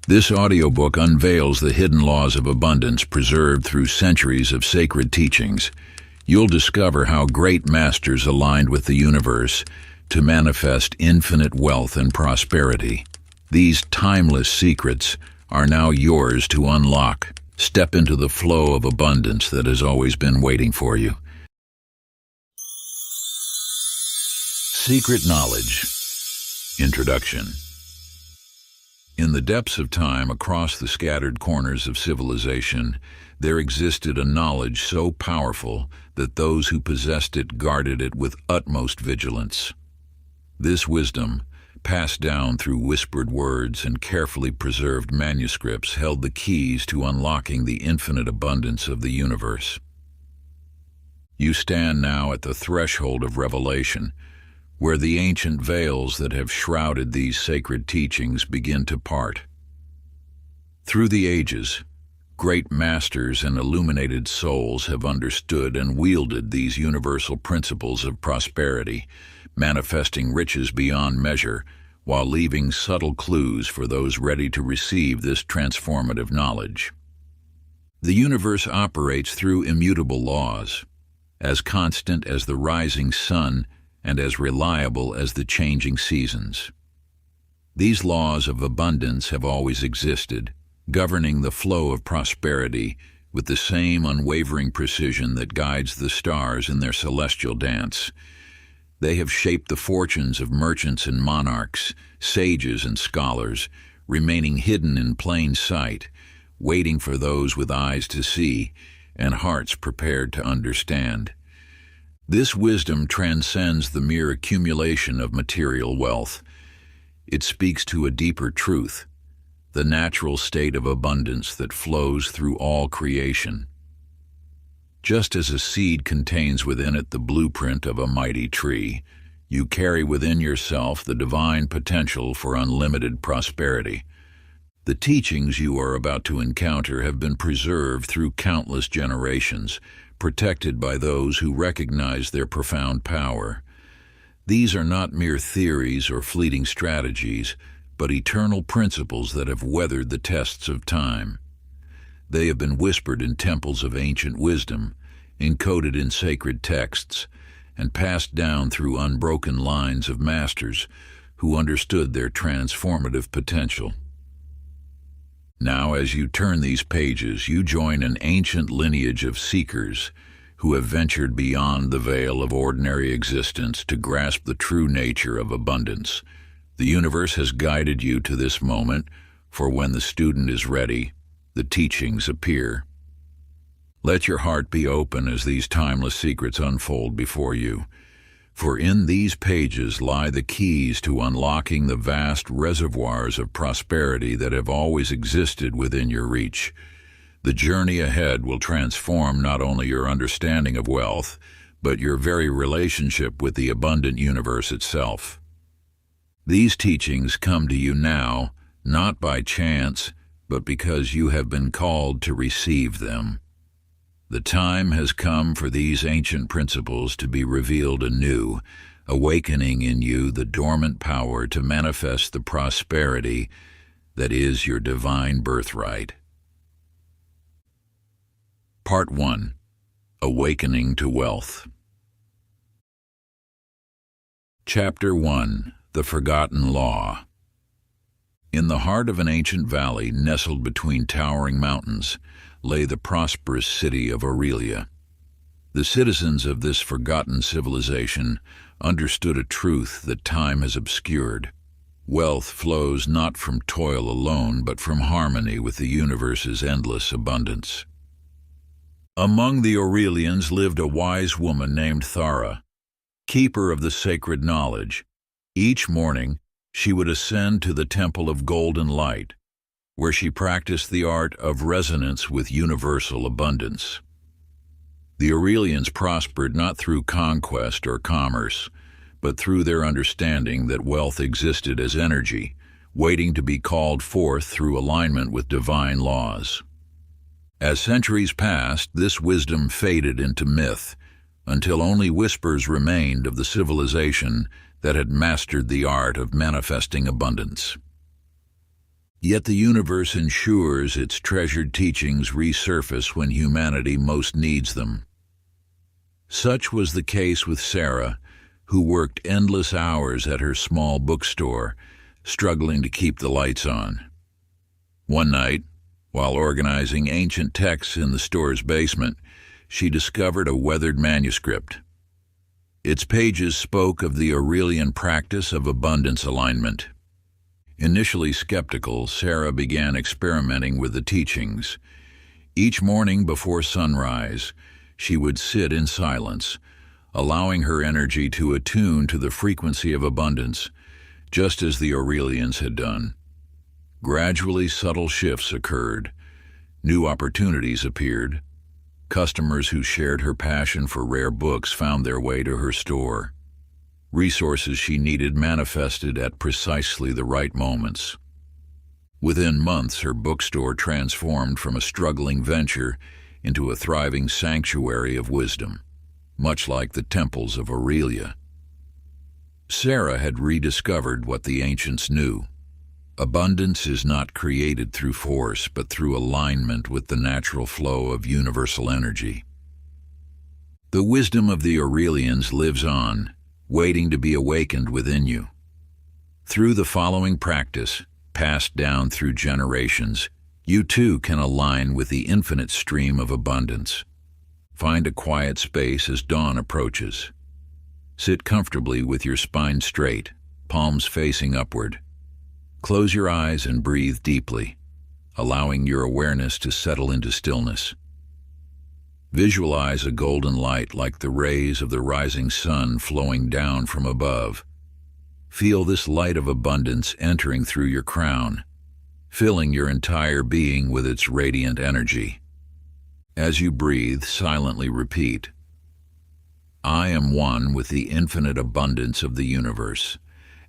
This audiobook unveils the hidden laws of abundance preserved through centuries of sacred teachings. You'll discover how great masters aligned with the universe to manifest infinite wealth and prosperity. These timeless secrets are now yours to unlock. Step into the flow of abundance that has always been waiting for you. Secret Knowledge. Introduction. In the depths of time, across the scattered corners of civilization, there existed a knowledge so powerful that those who possessed it guarded it with utmost vigilance. This wisdom, passed down through whispered words and carefully preserved manuscripts, held the keys to unlocking the infinite abundance of the universe. You stand now at the threshold of revelation, where the ancient veils that have shrouded these sacred teachings begin to part. Through the ages, great masters and illuminated souls have understood and wielded these universal principles of prosperity, manifesting riches beyond measure, while leaving subtle clues for those ready to receive this transformative knowledge. The universe operates through immutable laws, as constant as the rising sun and as reliable as the changing seasons. These laws of abundance have always existed, governing the flow of prosperity with the same unwavering precision that guides the stars in their celestial dance. They have shaped the fortunes of merchants and monarchs, sages and scholars, remaining hidden in plain sight, waiting for those with eyes to see and hearts prepared to understand. This wisdom transcends the mere accumulation of material wealth. It speaks to a deeper truth, the natural state of abundance that flows through all creation. Just as a seed contains within it the blueprint of a mighty tree, you carry within yourself the divine potential for unlimited prosperity. The teachings you are about to encounter have been preserved through countless generations, protected by those who recognize their profound power. These are not mere theories or fleeting strategies, but eternal principles that have weathered the tests of time. They have been whispered in temples of ancient wisdom, encoded in sacred texts, and passed down through unbroken lines of masters who understood their transformative potential. Now, as you turn these pages, you join an ancient lineage of seekers who have ventured beyond the veil of ordinary existence to grasp the true nature of abundance. The universe has guided you to this moment, for when the student is ready, the teachings appear. Let your heart be open as these timeless secrets unfold before you, for in these pages lie the keys to unlocking the vast reservoirs of prosperity that have always existed within your reach. The journey ahead will transform not only your understanding of wealth, but your very relationship with the abundant universe itself. These teachings come to you now, not by chance, but because you have been called to receive them. The time has come for these ancient principles to be revealed anew, awakening in you the dormant power to manifest the prosperity that is your divine birthright. Part 1. Awakening to Wealth. Chapter 1. The Forgotten Law. In the heart of an ancient valley nestled between towering mountains lay the prosperous city of Aurelia. The citizens of this forgotten civilization understood a truth that time has obscured. Wealth flows not from toil alone, but from harmony with the universe's endless abundance. Among the Aurelians lived a wise woman named Thara, keeper of the sacred knowledge. Each morning, she would ascend to the Temple of Golden Light, where she practiced the art of resonance with universal abundance. The Aurelians prospered not through conquest or commerce, but through their understanding that wealth existed as energy, waiting to be called forth through alignment with divine laws. As centuries passed, this wisdom faded into myth, until only whispers remained of the civilization that had mastered the art of manifesting abundance. Yet the universe ensures its treasured teachings resurface when humanity most needs them. Such was the case with Sarah, who worked endless hours at her small bookstore, struggling to keep the lights on. One night, while organizing ancient texts in the store's basement, she discovered a weathered manuscript. Its pages spoke of the Aurelian practice of abundance alignment. Initially skeptical, Sarah began experimenting with the teachings. Each morning before sunrise, she would sit in silence, allowing her energy to attune to the frequency of abundance, just as the Aurelians had done. Gradually, subtle shifts occurred. New opportunities appeared. Customers who shared her passion for rare books found their way to her store. Resources she needed manifested at precisely the right moments. Within months, her bookstore transformed from a struggling venture into a thriving sanctuary of wisdom, much like the temples of Aurelia. Sarah had rediscovered what the ancients knew. Abundance is not created through force, but through alignment with the natural flow of universal energy. The wisdom of the Aurelians lives on, waiting to be awakened within you. Through the following practice, passed down through generations, you too can align with the infinite stream of abundance. Find a quiet space as dawn approaches. Sit comfortably with your spine straight, palms facing upward. Close your eyes and breathe deeply, allowing your awareness to settle into stillness. Visualize a golden light like the rays of the rising sun flowing down from above. Feel this light of abundance entering through your crown, filling your entire being with its radiant energy. As you breathe, silently repeat, "I am one with the infinite abundance of the universe.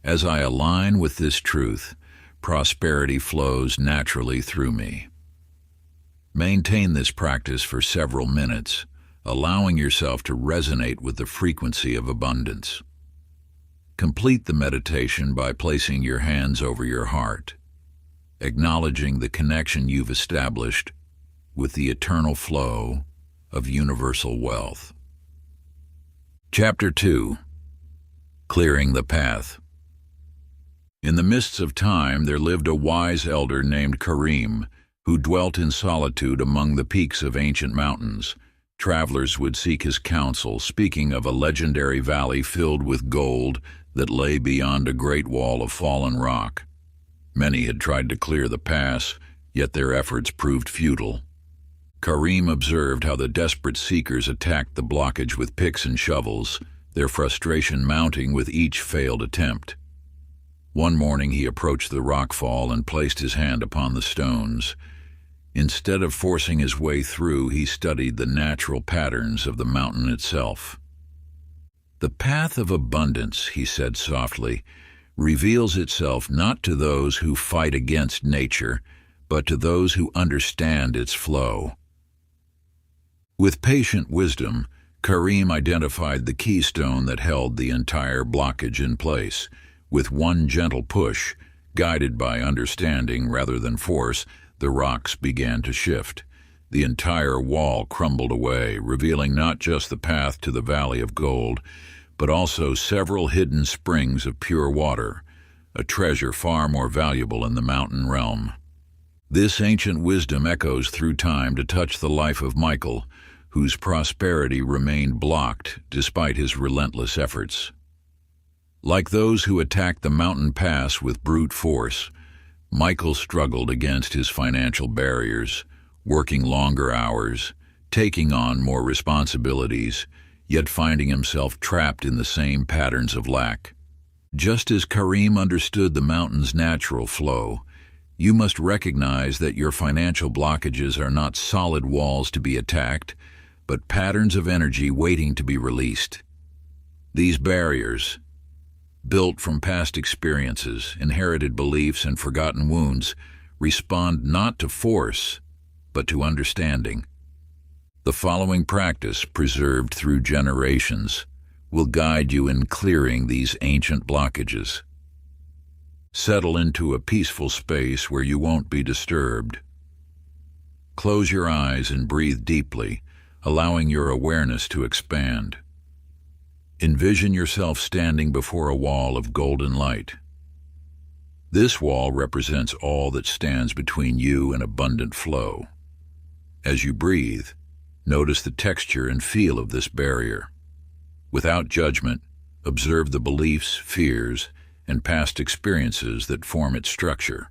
As I align with this truth, prosperity flows naturally through me." Maintain this practice for several minutes, allowing yourself to resonate with the frequency of abundance. Complete the meditation by placing your hands over your heart, acknowledging the connection you've established with the eternal flow of universal wealth. Chapter 2. Clearing the Path. In the mists of time there lived a wise elder named Karim, who dwelt in solitude among the peaks of ancient mountains. Travelers would seek his counsel, speaking of a legendary valley filled with gold that lay beyond a great wall of fallen rock. Many had tried to clear the pass, yet their efforts proved futile. Karim observed how the desperate seekers attacked the blockage with picks and shovels, their frustration mounting with each failed attempt. One morning he approached the rockfall and placed his hand upon the stones. Instead of forcing his way through, he studied the natural patterns of the mountain itself. "The path of abundance," he said softly, "reveals itself not to those who fight against nature, but to those who understand its flow." With patient wisdom, Karim identified the keystone that held the entire blockage in place. With one gentle push, guided by understanding rather than force, the rocks began to shift. The entire wall crumbled away, revealing not just the path to the Valley of Gold, but also several hidden springs of pure water, a treasure far more valuable in the mountain realm. This ancient wisdom echoes through time to touch the life of Michael, whose prosperity remained blocked despite his relentless efforts. Like those who attacked the mountain pass with brute force, Michael struggled against his financial barriers, working longer hours, taking on more responsibilities, yet finding himself trapped in the same patterns of lack. Just as Karim understood the mountain's natural flow, you must recognize that your financial blockages are not solid walls to be attacked, but patterns of energy waiting to be released. These barriers, built from past experiences, inherited beliefs, and forgotten wounds, respond not to force, but to understanding. The following practice, preserved through generations, will guide you in clearing these ancient blockages. Settle into a peaceful space where you won't be disturbed. Close your eyes and breathe deeply, allowing your awareness to expand. Envision yourself standing before a wall of golden light. This wall represents all that stands between you and abundant flow. As you breathe, notice the texture and feel of this barrier. Without judgment, observe the beliefs, fears, and past experiences that form its structure.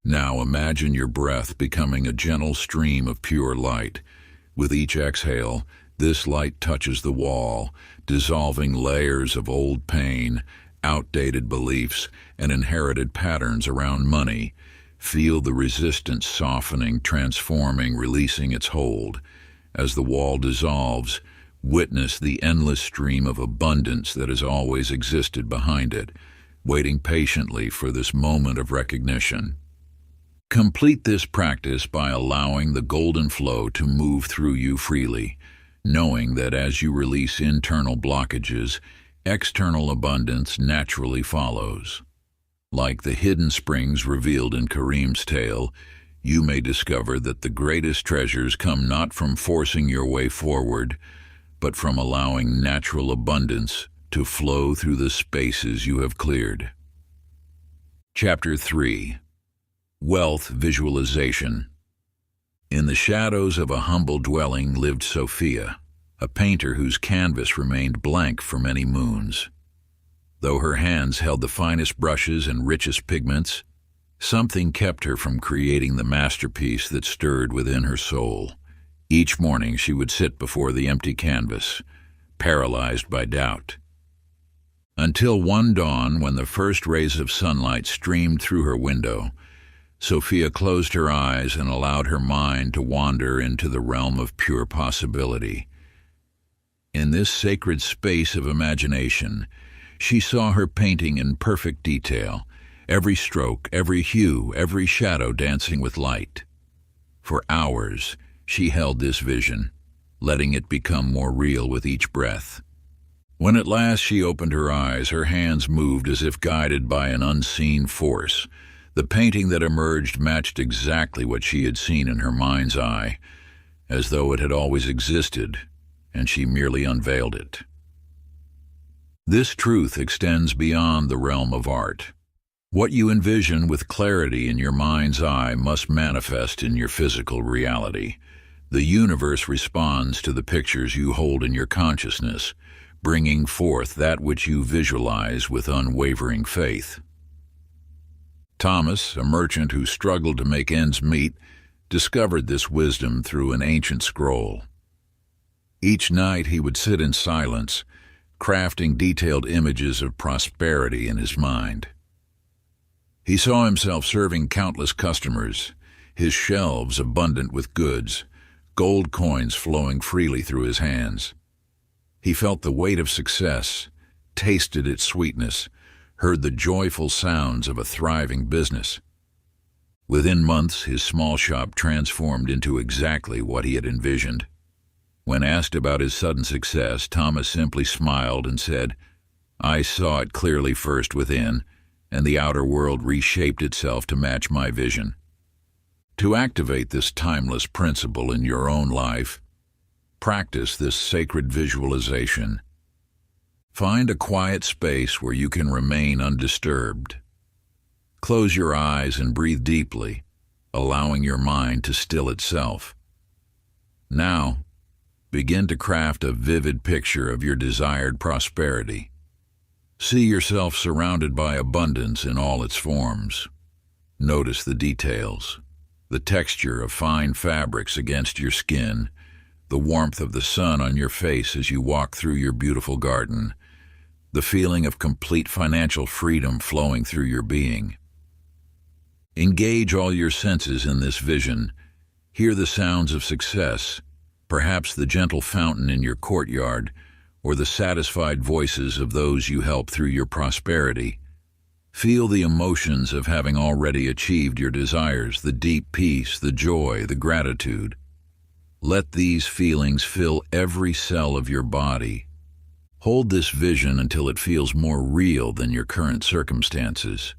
Now imagine your breath becoming a gentle stream of pure light. With each exhale, this light touches the wall, dissolving layers of old pain, outdated beliefs, and inherited patterns around money. Feel the resistance softening, transforming, releasing its hold. As the wall dissolves, witness the endless stream of abundance that has always existed behind it, waiting patiently for this moment of recognition. Complete this practice by allowing the golden flow to move through you freely, knowing that as you release internal blockages, external abundance naturally follows. Like the hidden springs revealed in Kareem's tale, you may discover that the greatest treasures come not from forcing your way forward, but from allowing natural abundance to flow through the spaces you have cleared. Chapter 3. Wealth Visualization. In the shadows of a humble dwelling lived Sophia, a painter whose canvas remained blank for many moons. Though her hands held the finest brushes and richest pigments, something kept her from creating the masterpiece that stirred within her soul. Each morning she would sit before the empty canvas, paralyzed by doubt. Until one dawn, when the first rays of sunlight streamed through her window, Sophia closed her eyes and allowed her mind to wander into the realm of pure possibility. In this sacred space of imagination, she saw her painting in perfect detail, every stroke, every hue, every shadow dancing with light. For hours, she held this vision, letting it become more real with each breath. When at last she opened her eyes, her hands moved as if guided by an unseen force. The painting that emerged matched exactly what she had seen in her mind's eye, as though it had always existed, and she merely unveiled it. This truth extends beyond the realm of art. What you envision with clarity in your mind's eye must manifest in your physical reality. The universe responds to the pictures you hold in your consciousness, bringing forth that which you visualize with unwavering faith. Thomas, a merchant who struggled to make ends meet, discovered this wisdom through an ancient scroll. Each night he would sit in silence, crafting detailed images of prosperity in his mind. He saw himself serving countless customers, his shelves abundant with goods, gold coins flowing freely through his hands. He felt the weight of success, tasted its sweetness, heard the joyful sounds of a thriving business. Within months, his small shop transformed into exactly what he had envisioned. When asked about his sudden success, Thomas simply smiled and said, "I saw it clearly first within, and the outer world reshaped itself to match my vision." To activate this timeless principle in your own life, practice this sacred visualization. Find a quiet space where you can remain undisturbed. Close your eyes and breathe deeply, allowing your mind to still itself. Now, begin to craft a vivid picture of your desired prosperity. See yourself surrounded by abundance in all its forms. Notice the details, the texture of fine fabrics against your skin, the warmth of the sun on your face as you walk through your beautiful garden, the feeling of complete financial freedom flowing through your being. Engage all your senses in this vision. Hear the sounds of success, perhaps the gentle fountain in your courtyard, or the satisfied voices of those you help through your prosperity. Feel the emotions of having already achieved your desires, the deep peace, the joy, the gratitude. Let these feelings fill every cell of your body. Hold this vision until it feels more real than your current circumstances.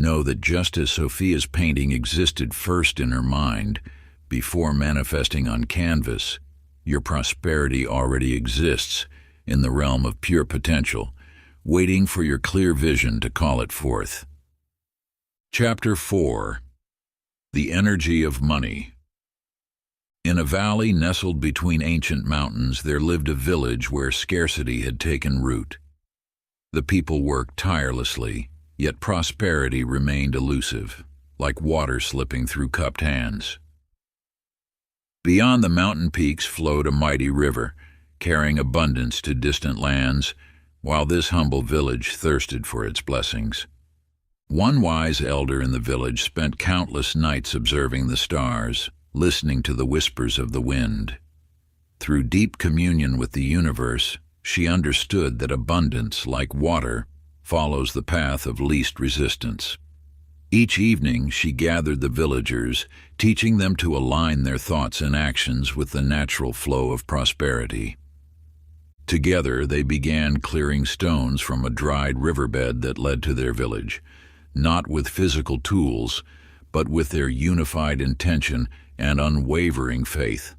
Know that just as Sophia's painting existed first in her mind, before manifesting on canvas, your prosperity already exists in the realm of pure potential, waiting for your clear vision to call it forth. Chapter 4. The Energy of Money. In a valley nestled between ancient mountains, there lived a village where scarcity had taken root. The people worked tirelessly, yet prosperity remained elusive, like water slipping through cupped hands. Beyond the mountain peaks flowed a mighty river, carrying abundance to distant lands, while this humble village thirsted for its blessings. One wise elder in the village spent countless nights observing the stars, listening to the whispers of the wind. Through deep communion with the universe, she understood that abundance, like water, follows the path of least resistance. Each evening she gathered the villagers, teaching them to align their thoughts and actions with the natural flow of prosperity. Together they began clearing stones from a dried riverbed that led to their village, not with physical tools, but with their unified intention and unwavering faith.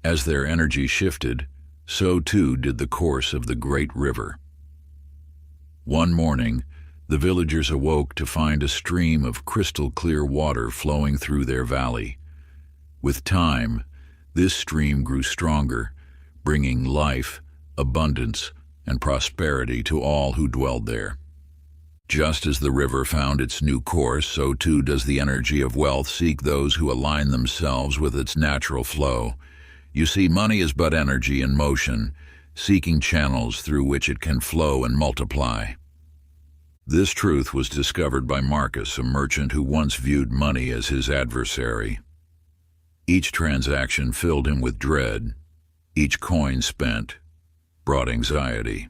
As their energy shifted, so too did the course of the great river. One morning, the villagers awoke to find a stream of crystal-clear water flowing through their valley. With time, this stream grew stronger, bringing life, abundance, and prosperity to all who dwelled there. Just as the river found its new course, so too does the energy of wealth seek those who align themselves with its natural flow. You see, money is but energy in motion, seeking channels through which it can flow and multiply. This truth was discovered by Marcus, a merchant who once viewed money as his adversary. Each transaction filled him with dread. Each coin spent brought anxiety.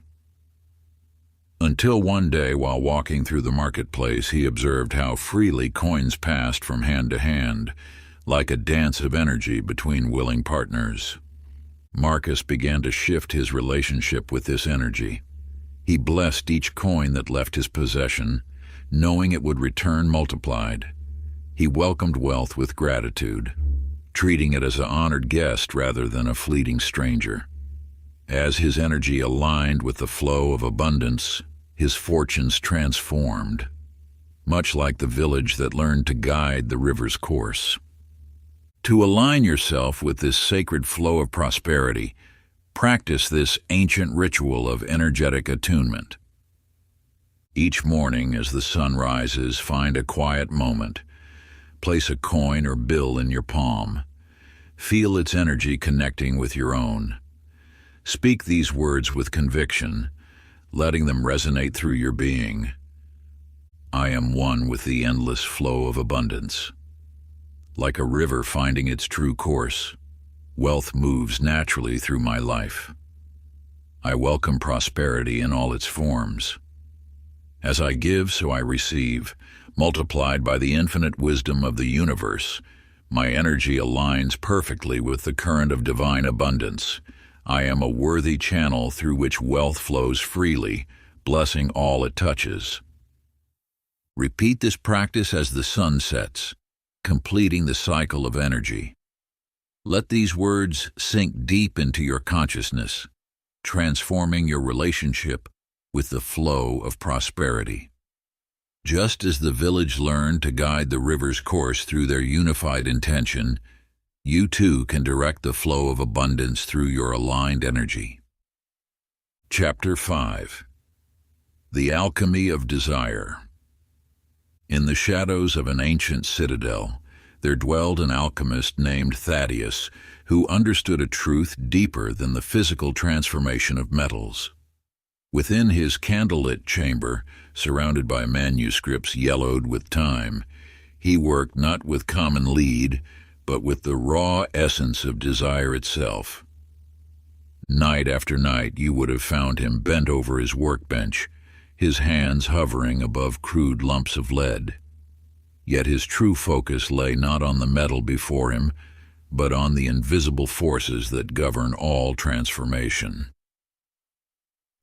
Until one day, while walking through the marketplace, he observed how freely coins passed from hand to hand, like a dance of energy between willing partners. Marcus began to shift his relationship with this energy. He blessed each coin that left his possession, knowing it would return multiplied. He welcomed wealth with gratitude, treating it as an honored guest rather than a fleeting stranger. As his energy aligned with the flow of abundance, his fortunes transformed, much like the village that learned to guide the river's course. To align yourself with this sacred flow of prosperity, practice this ancient ritual of energetic attunement. Each morning as the sun rises, find a quiet moment. Place a coin or bill in your palm. Feel its energy connecting with your own. Speak these words with conviction, letting them resonate through your being. I am one with the endless flow of abundance. Like a river finding its true course, wealth moves naturally through my life. I welcome prosperity in all its forms. As I give, so I receive, multiplied by the infinite wisdom of the universe. My energy aligns perfectly with the current of divine abundance. I am a worthy channel through which wealth flows freely, blessing all it touches. Repeat this practice as the sun sets, completing the cycle of energy. Let these words sink deep into your consciousness, transforming your relationship with the flow of prosperity. Just as the village learned to guide the river's course through their unified intention, you too can direct the flow of abundance through your aligned energy. Chapter 5. The Alchemy of Desire. In the shadows of an ancient citadel, there dwelled an alchemist named Thaddeus, who understood a truth deeper than the physical transformation of metals. Within his candlelit chamber, surrounded by manuscripts yellowed with time, he worked not with common lead, but with the raw essence of desire itself. Night after night you would have found him bent over his workbench, his hands hovering above crude lumps of lead. Yet his true focus lay not on the metal before him, but on the invisible forces that govern all transformation.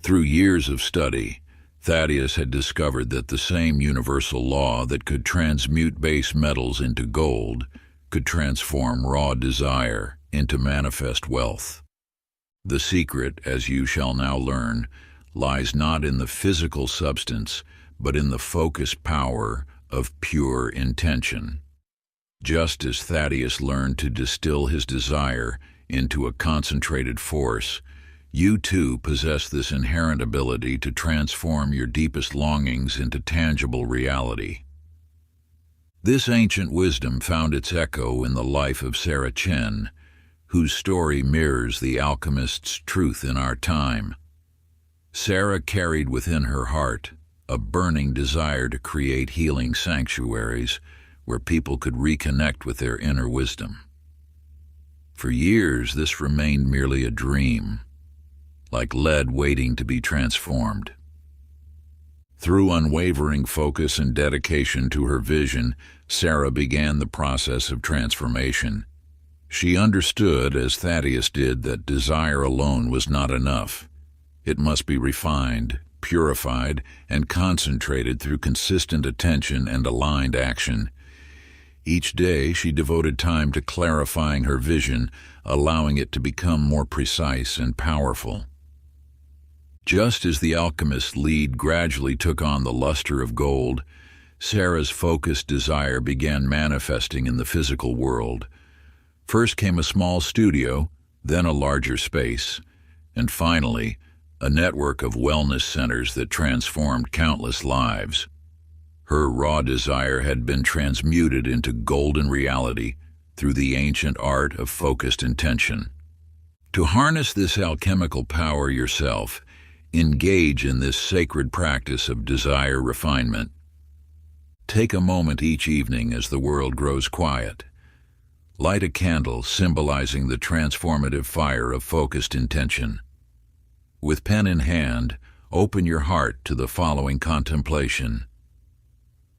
Through years of study, Thaddeus had discovered that the same universal law that could transmute base metals into gold could transform raw desire into manifest wealth. The secret, as you shall now learn, lies not in the physical substance, but in the focused power of pure intention. Just as Thaddeus learned to distill his desire into a concentrated force, you too possess this inherent ability to transform your deepest longings into tangible reality. This ancient wisdom found its echo in the life of Sarah Chen, whose story mirrors the alchemist's truth in our time. Sarah carried within her heart a burning desire to create healing sanctuaries where people could reconnect with their inner wisdom. For years, this remained merely a dream, like lead waiting to be transformed. Through unwavering focus and dedication to her vision, Sarah began the process of transformation. She understood, as Thaddeus did, that desire alone was not enough. It must be refined, purified, and concentrated through consistent attention and aligned action. Each day, she devoted time to clarifying her vision, allowing it to become more precise and powerful. Just as the alchemist's lead gradually took on the luster of gold, Sarah's focused desire began manifesting in the physical world. First came a small studio, then a larger space, and finally, a network of wellness centers that transformed countless lives. Her raw desire had been transmuted into golden reality through the ancient art of focused intention. To harness this alchemical power yourself, engage in this sacred practice of desire refinement. Take a moment each evening as the world grows quiet. Light a candle symbolizing the transformative fire of focused intention. With pen in hand, open your heart to the following contemplation.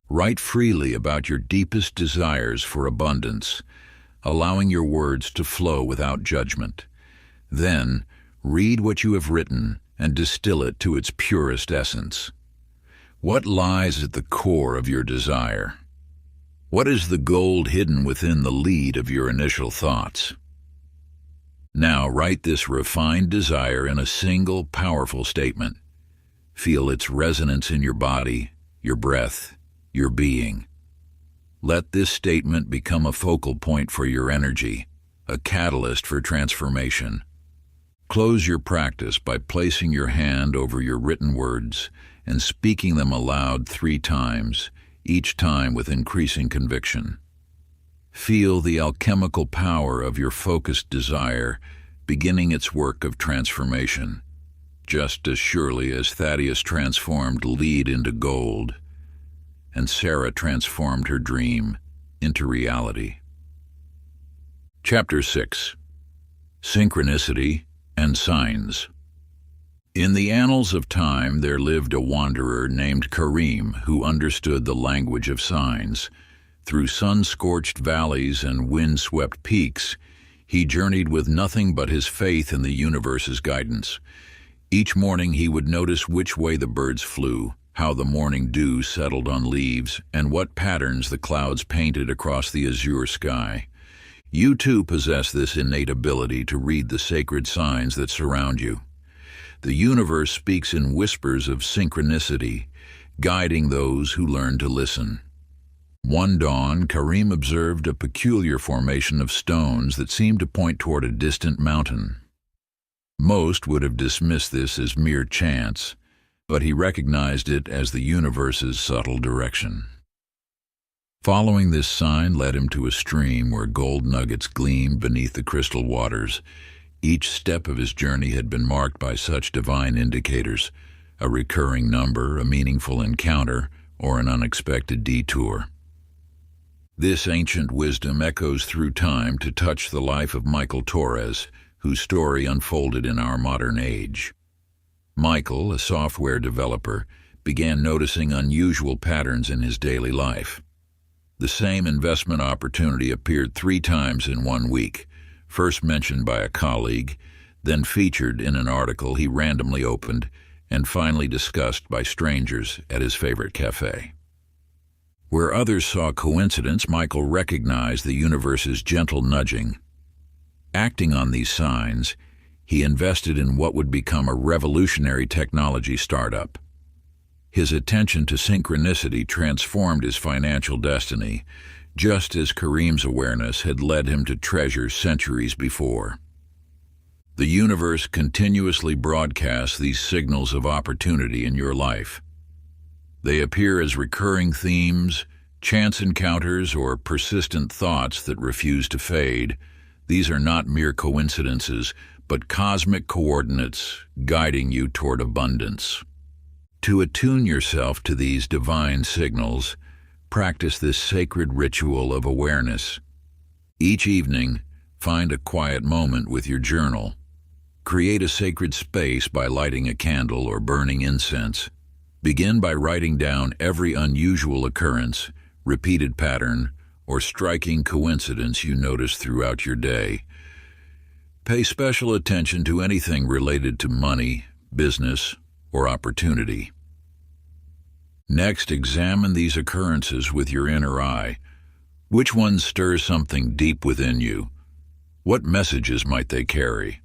Write freely about your deepest desires for abundance, allowing your words to flow without judgment. Then, read what you have written and distill it to its purest essence. What lies at the core of your desire? What is the gold hidden within the lead of your initial thoughts? Now write this refined desire in a single, powerful statement. Feel its resonance in your body, your breath, your being. Let this statement become a focal point for your energy, a catalyst for transformation. Close your practice by placing your hand over your written words and speaking them aloud 3 times, each time with increasing conviction. Feel the alchemical power of your focused desire beginning its work of transformation, just as surely as Thaddeus transformed lead into gold, and Sarah transformed her dream into reality. Chapter 6. Synchronicity and Signs. In the annals of time there lived a wanderer named Karim who understood the language of signs. Through sun-scorched valleys and wind-swept peaks, he journeyed with nothing but his faith in the universe's guidance. Each morning he would notice which way the birds flew, how the morning dew settled on leaves, and what patterns the clouds painted across the azure sky. You too possess this innate ability to read the sacred signs that surround you. The universe speaks in whispers of synchronicity, guiding those who learn to listen. One dawn, Karim observed a peculiar formation of stones that seemed to point toward a distant mountain. Most would have dismissed this as mere chance, but he recognized it as the universe's subtle direction. Following this sign led him to a stream where gold nuggets gleamed beneath the crystal waters. Each step of his journey had been marked by such divine indicators, a recurring number, a meaningful encounter, or an unexpected detour. This ancient wisdom echoes through time to touch the life of Michael Torres, whose story unfolded in our modern age. Michael, a software developer, began noticing unusual patterns in his daily life. The same investment opportunity appeared 3 times in 1 week, first mentioned by a colleague, then featured in an article he randomly opened, and finally discussed by strangers at his favorite cafe. Where others saw coincidence, Michael recognized the universe's gentle nudging. Acting on these signs, he invested in what would become a revolutionary technology startup. His attention to synchronicity transformed his financial destiny, just as Kareem's awareness had led him to treasure centuries before. The universe continuously broadcasts these signals of opportunity in your life. They appear as recurring themes, chance encounters, or persistent thoughts that refuse to fade. These are not mere coincidences, but cosmic coordinates guiding you toward abundance. To attune yourself to these divine signals, practice this sacred ritual of awareness. Each evening, find a quiet moment with your journal. Create a sacred space by lighting a candle or burning incense. Begin by writing down every unusual occurrence, repeated pattern, or striking coincidence you notice throughout your day. Pay special attention to anything related to money, business, or opportunity. Next, examine these occurrences with your inner eye. Which ones stir something deep within you? What messages might they carry?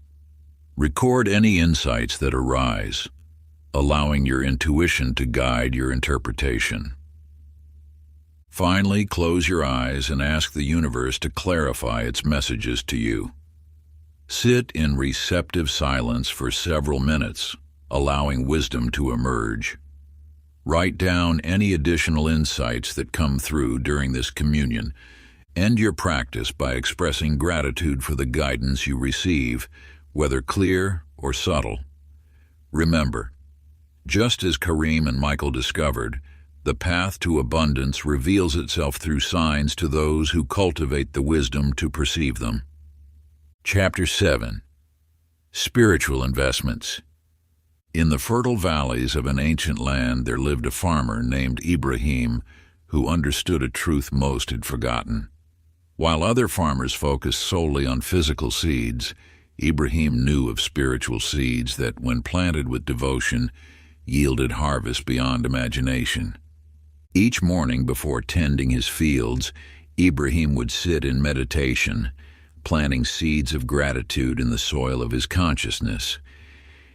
Record any insights that arise, allowing your intuition to guide your interpretation. Finally, close your eyes and ask the universe to clarify its messages to you. Sit in receptive silence for several minutes, allowing wisdom to emerge. Write down any additional insights that come through during this communion. End your practice by expressing gratitude for the guidance you receive, whether clear or subtle. Remember, just as Kareem and Michael discovered, the path to abundance reveals itself through signs to those who cultivate the wisdom to perceive them. Chapter 7. Spiritual Investments. In the fertile valleys of an ancient land there lived a farmer named Ibrahim who understood a truth most had forgotten. While other farmers focused solely on physical seeds, Ibrahim knew of spiritual seeds that, when planted with devotion, yielded harvest beyond imagination. Each morning before tending his fields, Ibrahim would sit in meditation, planting seeds of gratitude in the soil of his consciousness.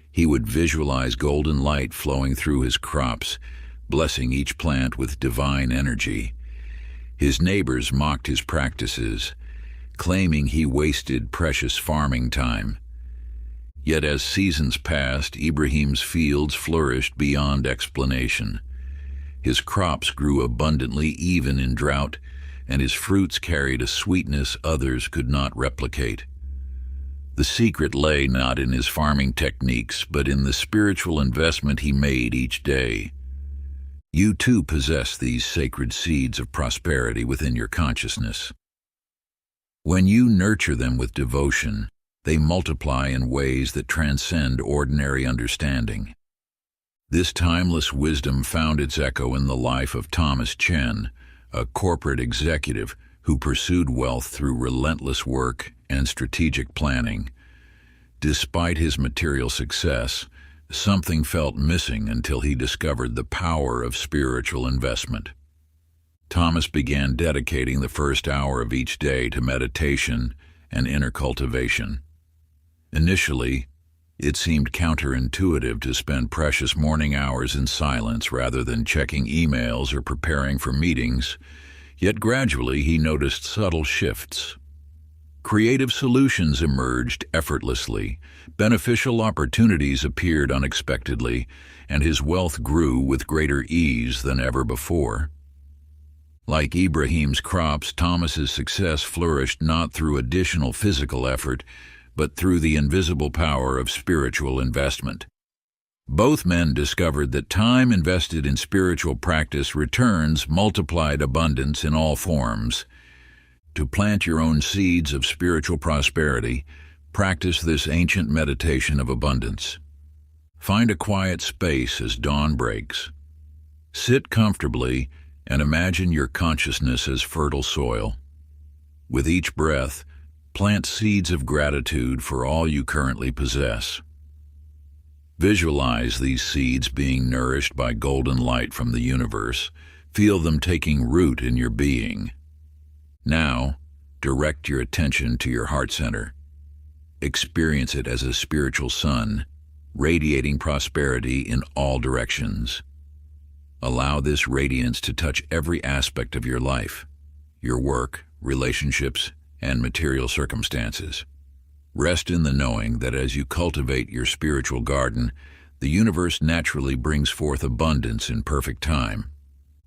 He would visualize golden light flowing through his crops, blessing each plant with divine energy. His neighbors mocked his practices, claiming he wasted precious farming time. Yet as seasons passed, Ibrahim's fields flourished beyond explanation. His crops grew abundantly even in drought, and his fruits carried a sweetness others could not replicate. The secret lay not in his farming techniques, but in the spiritual investment he made each day. You too possess these sacred seeds of prosperity within your consciousness. When you nurture them with devotion, they multiply in ways that transcend ordinary understanding. This timeless wisdom found its echo in the life of Thomas Chen, a corporate executive who pursued wealth through relentless work and strategic planning. Despite his material success, something felt missing until he discovered the power of spiritual investment. Thomas began dedicating the first hour of each day to meditation and inner cultivation. Initially, it seemed counterintuitive to spend precious morning hours in silence rather than checking emails or preparing for meetings, yet gradually he noticed subtle shifts. Creative solutions emerged effortlessly, beneficial opportunities appeared unexpectedly, and his wealth grew with greater ease than ever before. Like Ibrahim's crops, Thomas's success flourished not through additional physical effort, but through the invisible power of spiritual investment. Both men discovered that time invested in spiritual practice returns multiplied abundance in all forms. To plant your own seeds of spiritual prosperity, practice this ancient meditation of abundance. Find a quiet space as dawn breaks. Sit comfortably and imagine your consciousness as fertile soil. With each breath, plant seeds of gratitude for all you currently possess. Visualize these seeds being nourished by golden light from the universe. Feel them taking root in your being. Now, direct your attention to your heart center. Experience it as a spiritual sun, radiating prosperity in all directions. Allow this radiance to touch every aspect of your life, your work, relationships, and material circumstances. Rest in the knowing that as you cultivate your spiritual garden, the universe naturally brings forth abundance in perfect time.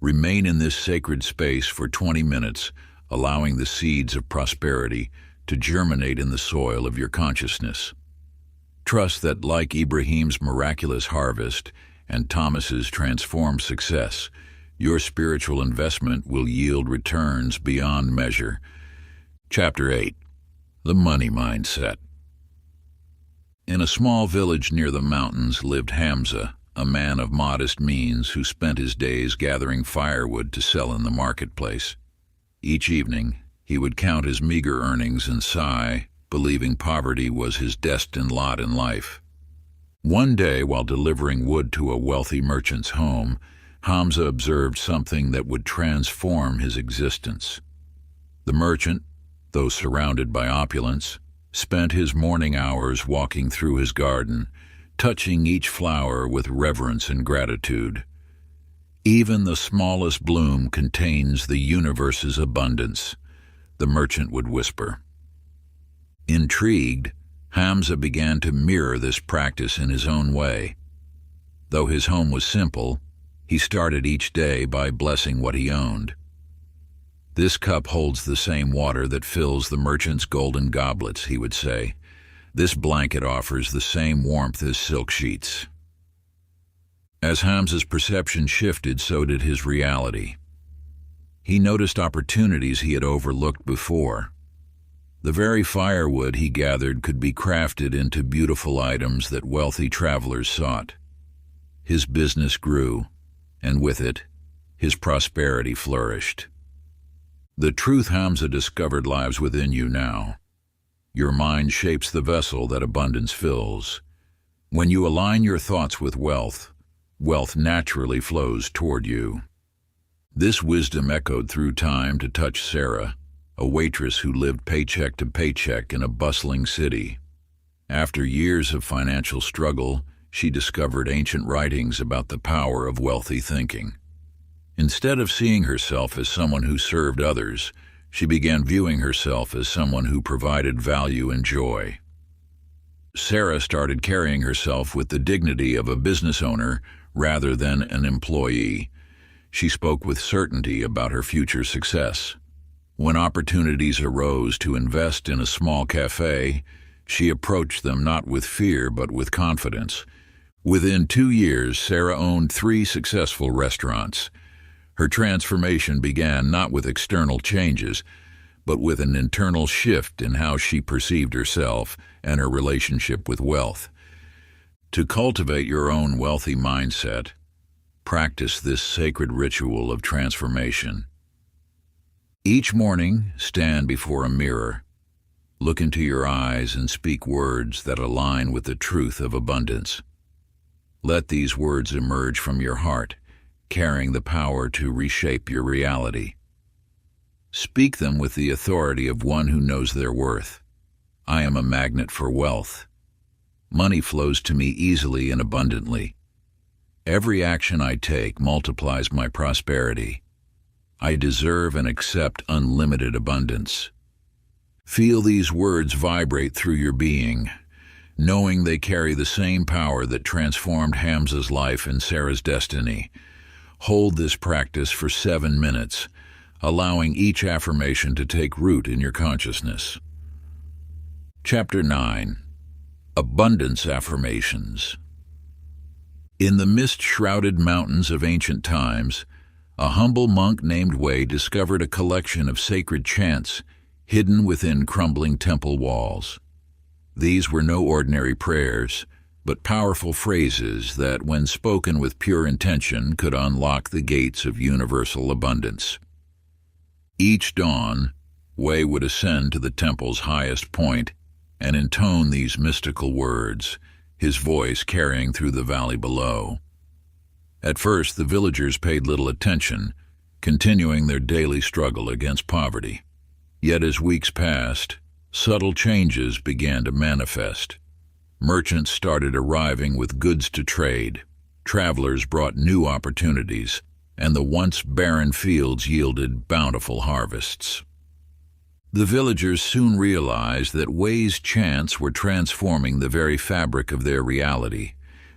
Remain in this sacred space for 20 minutes, allowing the seeds of prosperity to germinate in the soil of your consciousness. Trust that, like Ibrahim's miraculous harvest and Thomas's transformed success, your spiritual investment will yield returns beyond measure. Chapter 8. The Money Mindset. In a small village near the mountains lived Hamza, a man of modest means who spent his days gathering firewood to sell in the marketplace. Each evening, he would count his meager earnings and sigh, believing poverty was his destined lot in life. One day, while delivering wood to a wealthy merchant's home, Hamza observed something that would transform his existence. The merchant, though surrounded by opulence, spent his morning hours walking through his garden, touching each flower with reverence and gratitude. Even the smallest bloom contains the universe's abundance, the merchant would whisper. Intrigued, Hamza began to mirror this practice in his own way. Though his home was simple, he started each day by blessing what he owned. This cup holds the same water that fills the merchant's golden goblets, he would say. This blanket offers the same warmth as silk sheets. As Hamza's perception shifted, so did his reality. He noticed opportunities he had overlooked before. The very firewood he gathered could be crafted into beautiful items that wealthy travelers sought. His business grew, and with it, his prosperity flourished. The truth Hamza discovered lies within you now. Your mind shapes the vessel that abundance fills. When you align your thoughts with wealth, wealth naturally flows toward you. This wisdom echoed through time to touch Sarah, a waitress who lived paycheck to paycheck in a bustling city. After years of financial struggle, she discovered ancient writings about the power of wealthy thinking. Instead of seeing herself as someone who served others, she began viewing herself as someone who provided value and joy. Sarah started carrying herself with the dignity of a business owner rather than an employee. She spoke with certainty about her future success. When opportunities arose to invest in a small cafe, she approached them not with fear but with confidence. Within 2 years, Sarah owned 3 successful restaurants. Her transformation began not with external changes, but with an internal shift in how she perceived herself and her relationship with wealth. To cultivate your own wealthy mindset, practice this sacred ritual of transformation. Each morning, stand before a mirror. Look into your eyes and speak words that align with the truth of abundance. Let these words emerge from your heart, carrying the power to reshape your reality. Speak them with the authority of one who knows their worth. I am a magnet for wealth. Money flows to me easily and abundantly. Every action I take multiplies my prosperity. I deserve and accept unlimited abundance. Feel these words vibrate through your being, knowing they carry the same power that transformed Hamza's life and Sarah's destiny. Hold this practice for 7 minutes, allowing each affirmation to take root in your consciousness. Chapter 9. Abundance Affirmations. In the mist-shrouded mountains of ancient times, a humble monk named Wei discovered a collection of sacred chants hidden within crumbling temple walls. These were no ordinary prayers, but powerful phrases that, when spoken with pure intention, could unlock the gates of universal abundance. Each dawn, Wei would ascend to the temple's highest point and intone these mystical words, his voice carrying through the valley below. At first, the villagers paid little attention, continuing their daily struggle against poverty. Yet as weeks passed, subtle changes began to manifest. Merchants started arriving with goods to trade, travelers brought new opportunities, and the once barren fields yielded bountiful harvests. The villagers soon realized that ways chants were transforming the very fabric of their reality,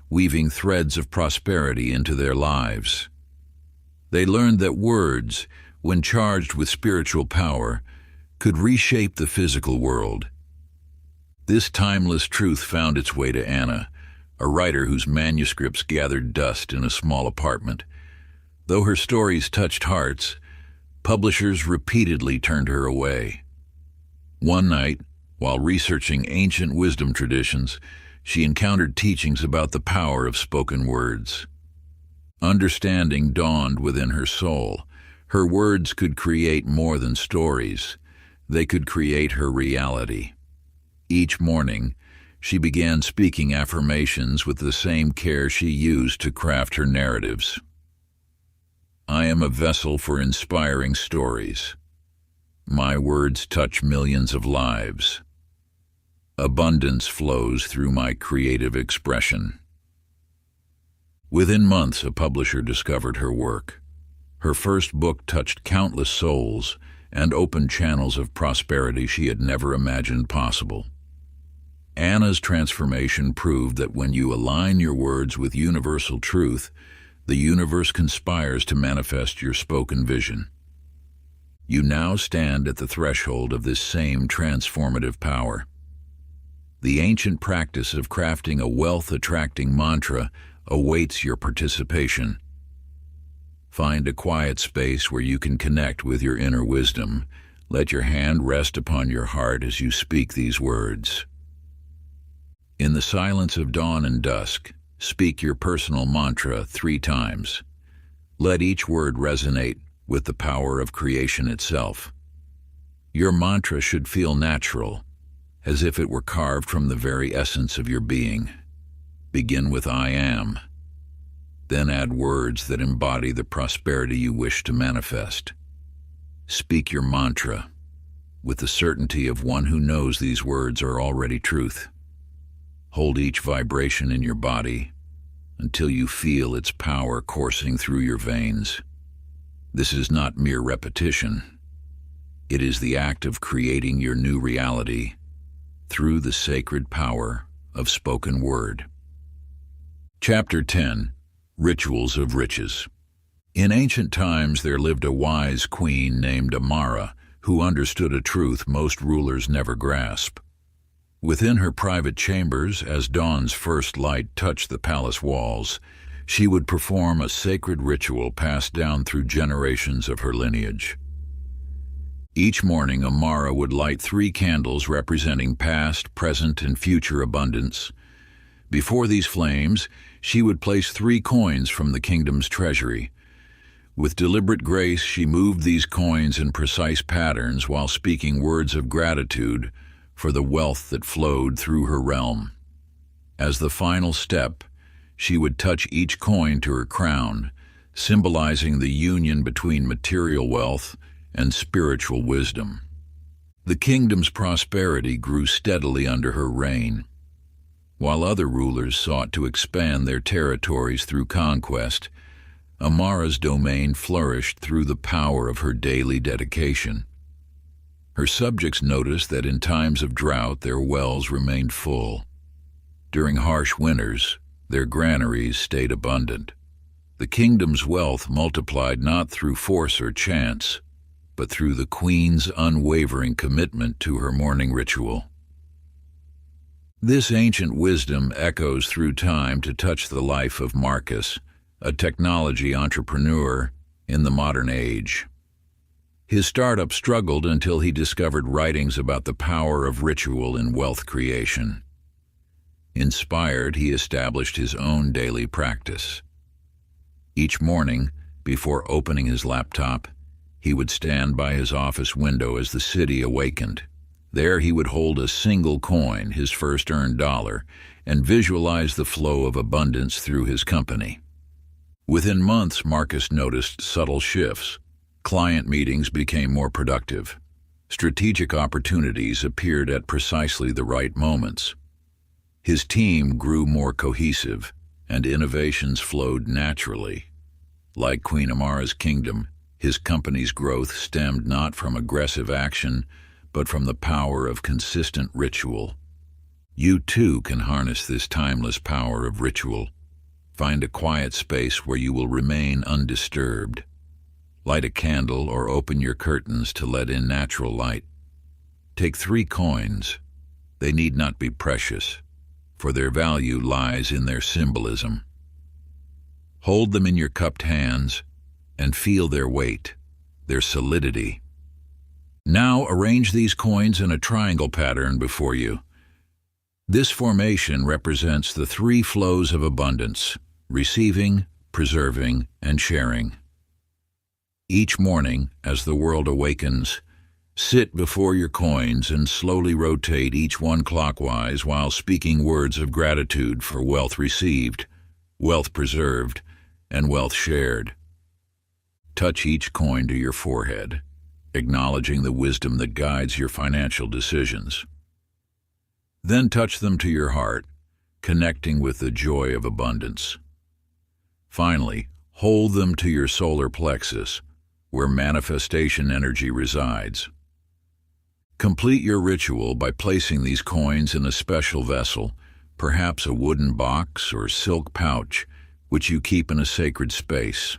weaving threads of prosperity into their lives. They learned that words, when charged with spiritual power, could reshape the physical world. This timeless truth found its way to Anna, a writer whose manuscripts gathered dust in a small apartment. Though her stories touched hearts, publishers repeatedly turned her away. One night, while researching ancient wisdom traditions, she encountered teachings about the power of spoken words. Understanding dawned within her soul. Her words could create more than stories. They could create her reality. Each morning, she began speaking affirmations with the same care she used to craft her narratives. I am a vessel for inspiring stories. My words touch millions of lives. Abundance flows through my creative expression. Within months, a publisher discovered her work. Her first book touched countless souls and opened channels of prosperity she had never imagined possible. Anna's transformation proved that when you align your words with universal truth, the universe conspires to manifest your spoken vision. You now stand at the threshold of this same transformative power. The ancient practice of crafting a wealth-attracting mantra awaits your participation. Find a quiet space where you can connect with your inner wisdom. Let your hand rest upon your heart as you speak these words. In the silence of dawn and dusk, speak your personal mantra 3 times. Let each word resonate with the power of creation itself. Your mantra should feel natural, as if it were carved from the very essence of your being. Begin with I am. Then add words that embody the prosperity you wish to manifest. Speak your mantra with the certainty of one who knows these words are already truth. Hold each vibration in your body until you feel its power coursing through your veins. This is not mere repetition. It is the act of creating your new reality through the sacred power of spoken word. Chapter 10. Rituals of Riches. In ancient times there lived a wise queen named Amara who understood a truth most rulers never grasp. Within her private chambers, as dawn's first light touched the palace walls, she would perform a sacred ritual passed down through generations of her lineage. Each morning, Amara would light 3 candles representing past, present, and future abundance. Before these flames, she would place 3 coins from the kingdom's treasury. With deliberate grace, she moved these coins in precise patterns while speaking words of gratitude for the wealth that flowed through her realm. As the final step, she would touch each coin to her crown, symbolizing the union between material wealth and spiritual wisdom. The kingdom's prosperity grew steadily under her reign. While other rulers sought to expand their territories through conquest, Amara's domain flourished through the power of her daily dedication. Her subjects noticed that in times of drought their wells remained full. During harsh winters, their granaries stayed abundant. The kingdom's wealth multiplied not through force or chance, but through the queen's unwavering commitment to her morning ritual. This ancient wisdom echoes through time to touch the life of Marcus, a technology entrepreneur in the modern age. His startup struggled until he discovered writings about the power of ritual in wealth creation. Inspired, he established his own daily practice. Each morning, before opening his laptop, he would stand by his office window as the city awakened. There he would hold a single coin, his first earned dollar, and visualize the flow of abundance through his company. Within months, Marcus noticed subtle shifts. Client meetings became more productive. Strategic opportunities appeared at precisely the right moments. His team grew more cohesive, and innovations flowed naturally. Like Queen Amara's kingdom, his company's growth stemmed not from aggressive action, but from the power of consistent ritual. You too can harness this timeless power of ritual. Find a quiet space where you will remain undisturbed. Light a candle or open your curtains to let in natural light. Take 3 coins. They need not be precious, for their value lies in their symbolism. Hold them in your cupped hands and feel their weight, their solidity. Now arrange these coins in a triangle pattern before you. This formation represents the 3 flows of abundance: receiving, preserving, and sharing. Each morning, as the world awakens, sit before your coins and slowly rotate each one clockwise while speaking words of gratitude for wealth received, wealth preserved, and wealth shared. Touch each coin to your forehead, acknowledging the wisdom that guides your financial decisions. Then touch them to your heart, connecting with the joy of abundance. Finally, hold them to your solar plexus, where manifestation energy resides. Complete your ritual by placing these coins in a special vessel, perhaps a wooden box or silk pouch, which you keep in a sacred space.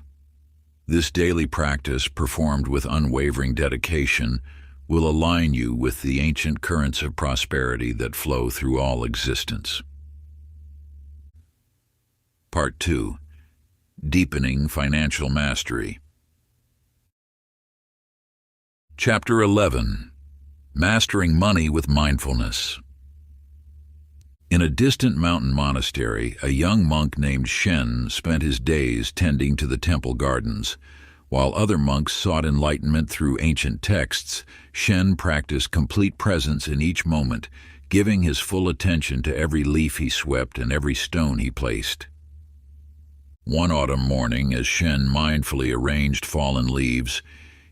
This daily practice, performed with unwavering dedication, will align you with the ancient currents of prosperity that flow through all existence. Part 2. Deepening Financial Mastery. Chapter 11. Mastering Money with Mindfulness. In a distant mountain monastery, a young monk named Shen spent his days tending to the temple gardens. While other monks sought enlightenment through ancient texts, Shen practiced complete presence in each moment, giving his full attention to every leaf he swept and every stone he placed. One autumn morning, as Shen mindfully arranged fallen leaves,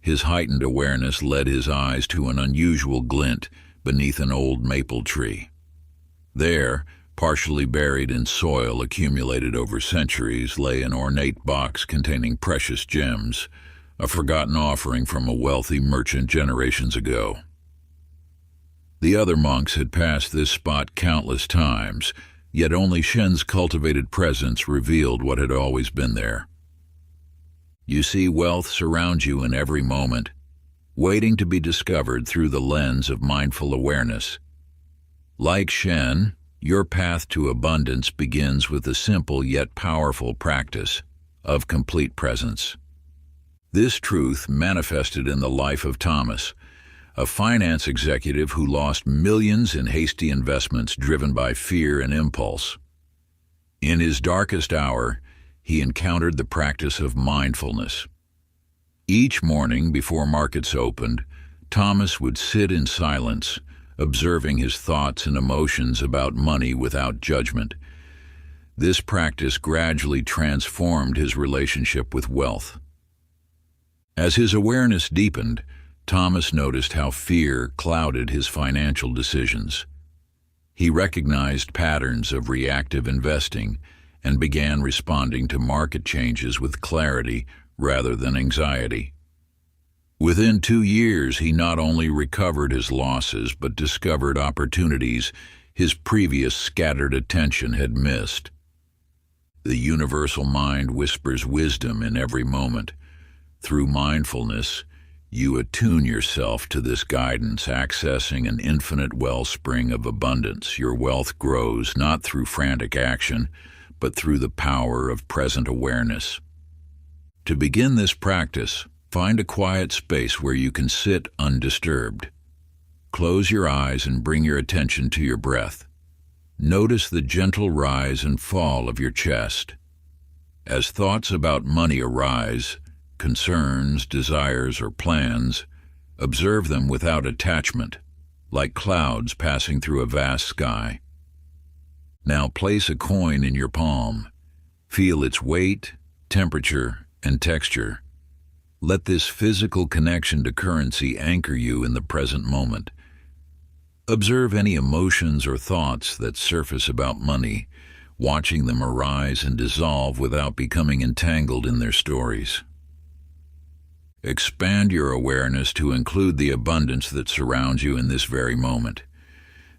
his heightened awareness led his eyes to an unusual glint beneath an old maple tree. There, partially buried in soil accumulated over centuries, lay an ornate box containing precious gems, a forgotten offering from a wealthy merchant generations ago. The other monks had passed this spot countless times, yet only Shen's cultivated presence revealed what had always been there. You see wealth surround you in every moment, waiting to be discovered through the lens of mindful awareness. Like Shen, your path to abundance begins with the simple yet powerful practice of complete presence. This truth manifested in the life of Thomas, a finance executive who lost millions in hasty investments driven by fear and impulse. In his darkest hour, he encountered the practice of mindfulness. Each morning before markets opened, Thomas would sit in silence, observing his thoughts and emotions about money without judgment. This practice gradually transformed his relationship with wealth. As his awareness deepened, Thomas noticed how fear clouded his financial decisions. He recognized patterns of reactive investing and began responding to market changes with clarity rather than anxiety. Within 2 years, he not only recovered his losses but discovered opportunities his previous scattered attention had missed. The universal mind whispers wisdom in every moment. Through mindfulness, you attune yourself to this guidance, accessing an infinite wellspring of abundance. Your wealth grows not through frantic action, but through the power of present awareness. To begin this practice, find a quiet space where you can sit undisturbed. Close your eyes and bring your attention to your breath. Notice the gentle rise and fall of your chest. As thoughts about money arise, concerns, desires, or plans, observe them without attachment. like clouds passing through a vast sky. Now place a coin in your palm. Feel its weight, temperature, and texture. Let this physical connection to currency anchor you in the present moment. Observe any emotions or thoughts that surface about money, watching them arise and dissolve without becoming entangled in their stories. Expand your awareness to include the abundance that surrounds you in this very moment.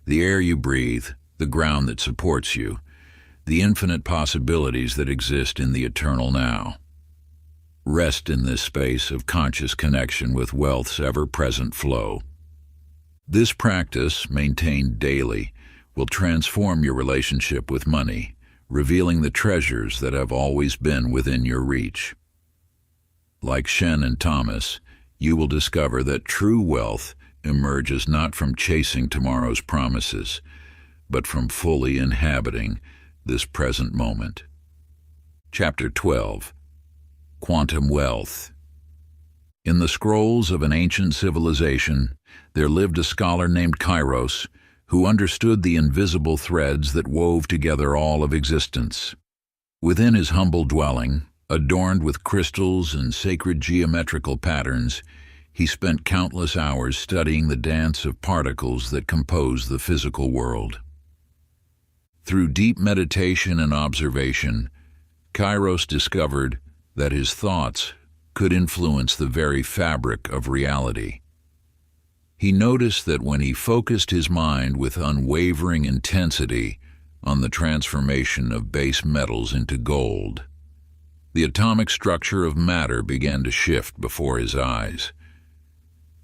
The air you breathe, the ground that supports you, the infinite possibilities that exist in the eternal now. Rest in this space of conscious connection with wealth's ever-present flow. This practice, maintained daily, will transform your relationship with money, revealing the treasures that have always been within your reach. Like Shen and Thomas, you will discover that true wealth emerges not from chasing tomorrow's promises, but from fully inhabiting this present moment. Chapter 12. Quantum Wealth. In the scrolls of an ancient civilization, there lived a scholar named Kairos, who understood the invisible threads that wove together all of existence. Within his humble dwelling, adorned with crystals and sacred geometrical patterns, he spent countless hours studying the dance of particles that compose the physical world. Through deep meditation and observation, Kairos discovered that his thoughts could influence the very fabric of reality. He noticed that when he focused his mind with unwavering intensity on the transformation of base metals into gold, the atomic structure of matter began to shift before his eyes.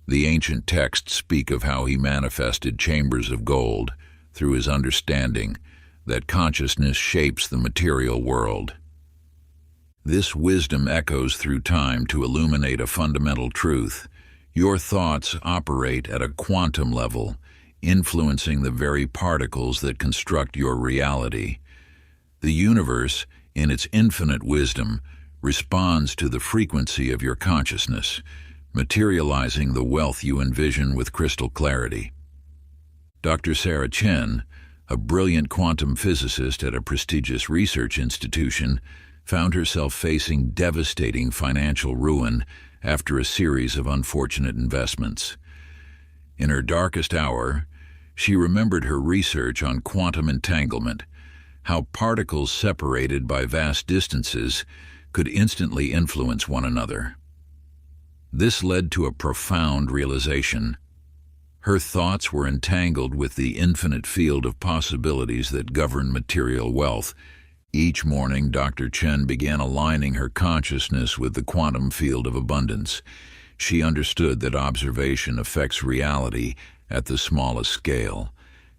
The ancient texts speak of how he manifested chambers of gold through his understanding that consciousness shapes the material world. This wisdom echoes through time to illuminate a fundamental truth. Your thoughts operate at a quantum level, influencing the very particles that construct your reality. The universe, in its infinite wisdom, responds to the frequency of your consciousness, materializing the wealth you envision with crystal clarity. Dr. Sarah Chen, a brilliant quantum physicist at a prestigious research institution, found herself facing devastating financial ruin after a series of unfortunate investments. In her darkest hour, she remembered her research on quantum entanglement, how particles separated by vast distances could instantly influence one another. This led to a profound realization. Her thoughts were entangled with the infinite field of possibilities that govern material wealth. Each morning, Dr. Chen began aligning her consciousness with the quantum field of abundance. She understood that observation affects reality at the smallest scale,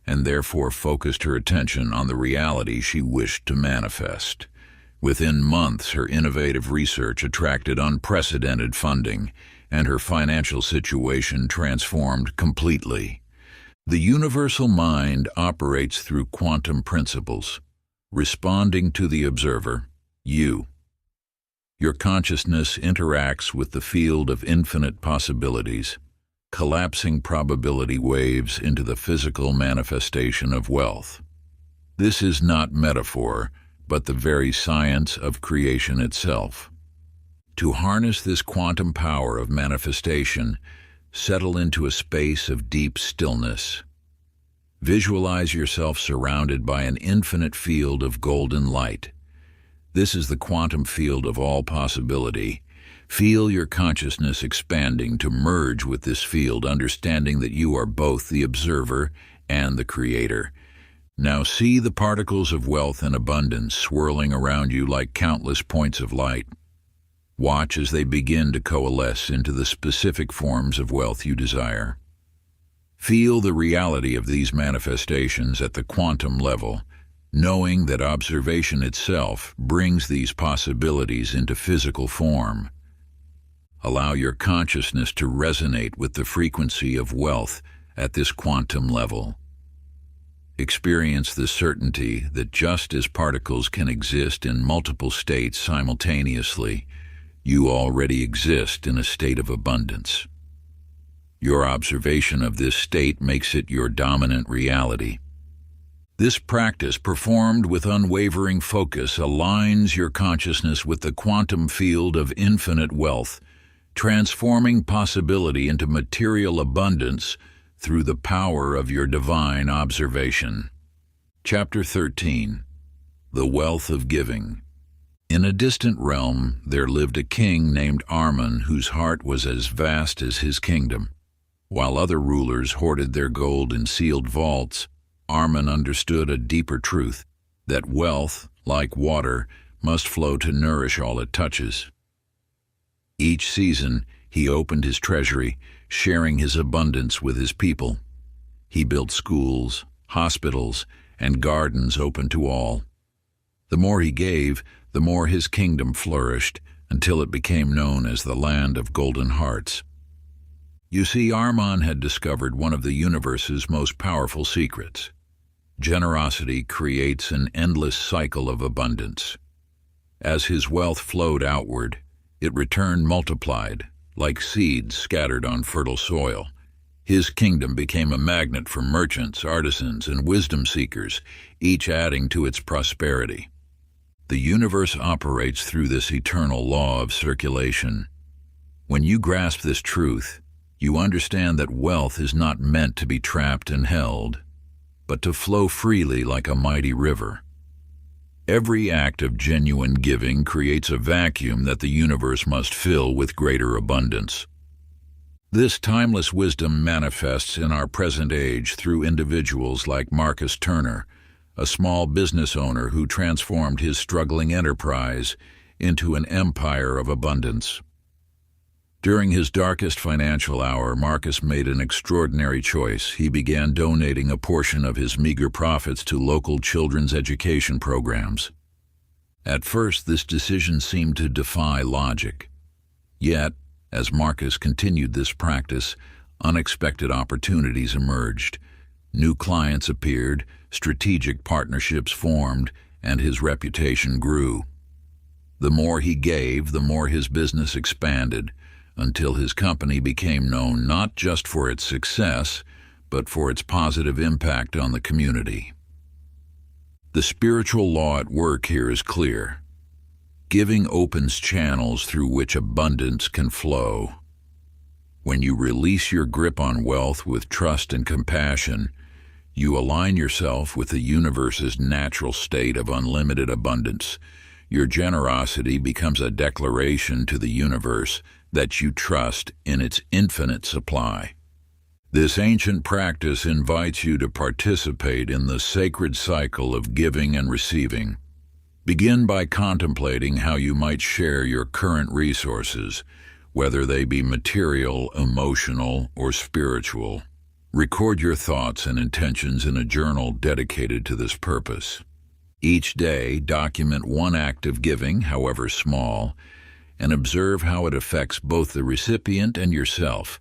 and therefore focused her attention on the reality she wished to manifest. Within months, her innovative research attracted unprecedented funding, and her financial situation transformed completely. The universal mind operates through quantum principles, responding to the observer, you. Your consciousness interacts with the field of infinite possibilities, collapsing probability waves into the physical manifestation of wealth. This is not metaphor, but the very science of creation itself. To harness this quantum power of manifestation, settle into a space of deep stillness. Visualize yourself surrounded by an infinite field of golden light. This is the quantum field of all possibility. Feel your consciousness expanding to merge with this field, understanding that you are both the observer and the creator. Now see the particles of wealth and abundance swirling around you like countless points of light. Watch as they begin to coalesce into the specific forms of wealth you desire. Feel the reality of these manifestations at the quantum level, knowing that observation itself brings these possibilities into physical form. Allow your consciousness to resonate with the frequency of wealth at this quantum level. Experience the certainty that just as particles can exist in multiple states simultaneously, you already exist in a state of abundance. Your observation of this state makes it your dominant reality. This practice, performed with unwavering focus, aligns your consciousness with the quantum field of infinite wealth, transforming possibility into material abundance through the power of your divine observation. Chapter 13. The Wealth of Giving. In a distant realm there lived a king named Armon, whose heart was as vast as his kingdom. While other rulers hoarded their gold in sealed vaults, Armon understood a deeper truth, that wealth, like water, must flow to nourish all it touches. Each season, he opened his treasury, sharing his abundance with his people. He built schools, hospitals, and gardens open to all. The more he gave, the more his kingdom flourished, until it became known as the Land of Golden Hearts. You see, Armon had discovered one of the universe's most powerful secrets. Generosity creates an endless cycle of abundance. As his wealth flowed outward, it returned multiplied, like seeds scattered on fertile soil. His kingdom became a magnet for merchants, artisans, and wisdom seekers, each adding to its prosperity. The universe operates through this eternal law of circulation. When you grasp this truth, you understand that wealth is not meant to be trapped and held, but to flow freely like a mighty river. Every act of genuine giving creates a vacuum that the universe must fill with greater abundance. This timeless wisdom manifests in our present age through individuals like Marcus Turner, a small business owner who transformed his struggling enterprise into an empire of abundance. During his darkest financial hour, Marcus made an extraordinary choice. He began donating a portion of his meager profits to local children's education programs. At first, this decision seemed to defy logic. Yet, as Marcus continued this practice, unexpected opportunities emerged. New clients appeared, strategic partnerships formed, and his reputation grew. The more he gave, the more his business expanded, until his company became known not just for its success, but for its positive impact on the community. The spiritual law at work here is clear. Giving opens channels through which abundance can flow. When you release your grip on wealth with trust and compassion, you align yourself with the universe's natural state of unlimited abundance. Your generosity becomes a declaration to the universe that you trust in its infinite supply. This ancient practice invites you to participate in the sacred cycle of giving and receiving. Begin by contemplating how you might share your current resources, whether they be material, emotional, or spiritual. Record your thoughts and intentions in a journal dedicated to this purpose. Each day, document one act of giving, however small, and observe how it affects both the recipient and yourself.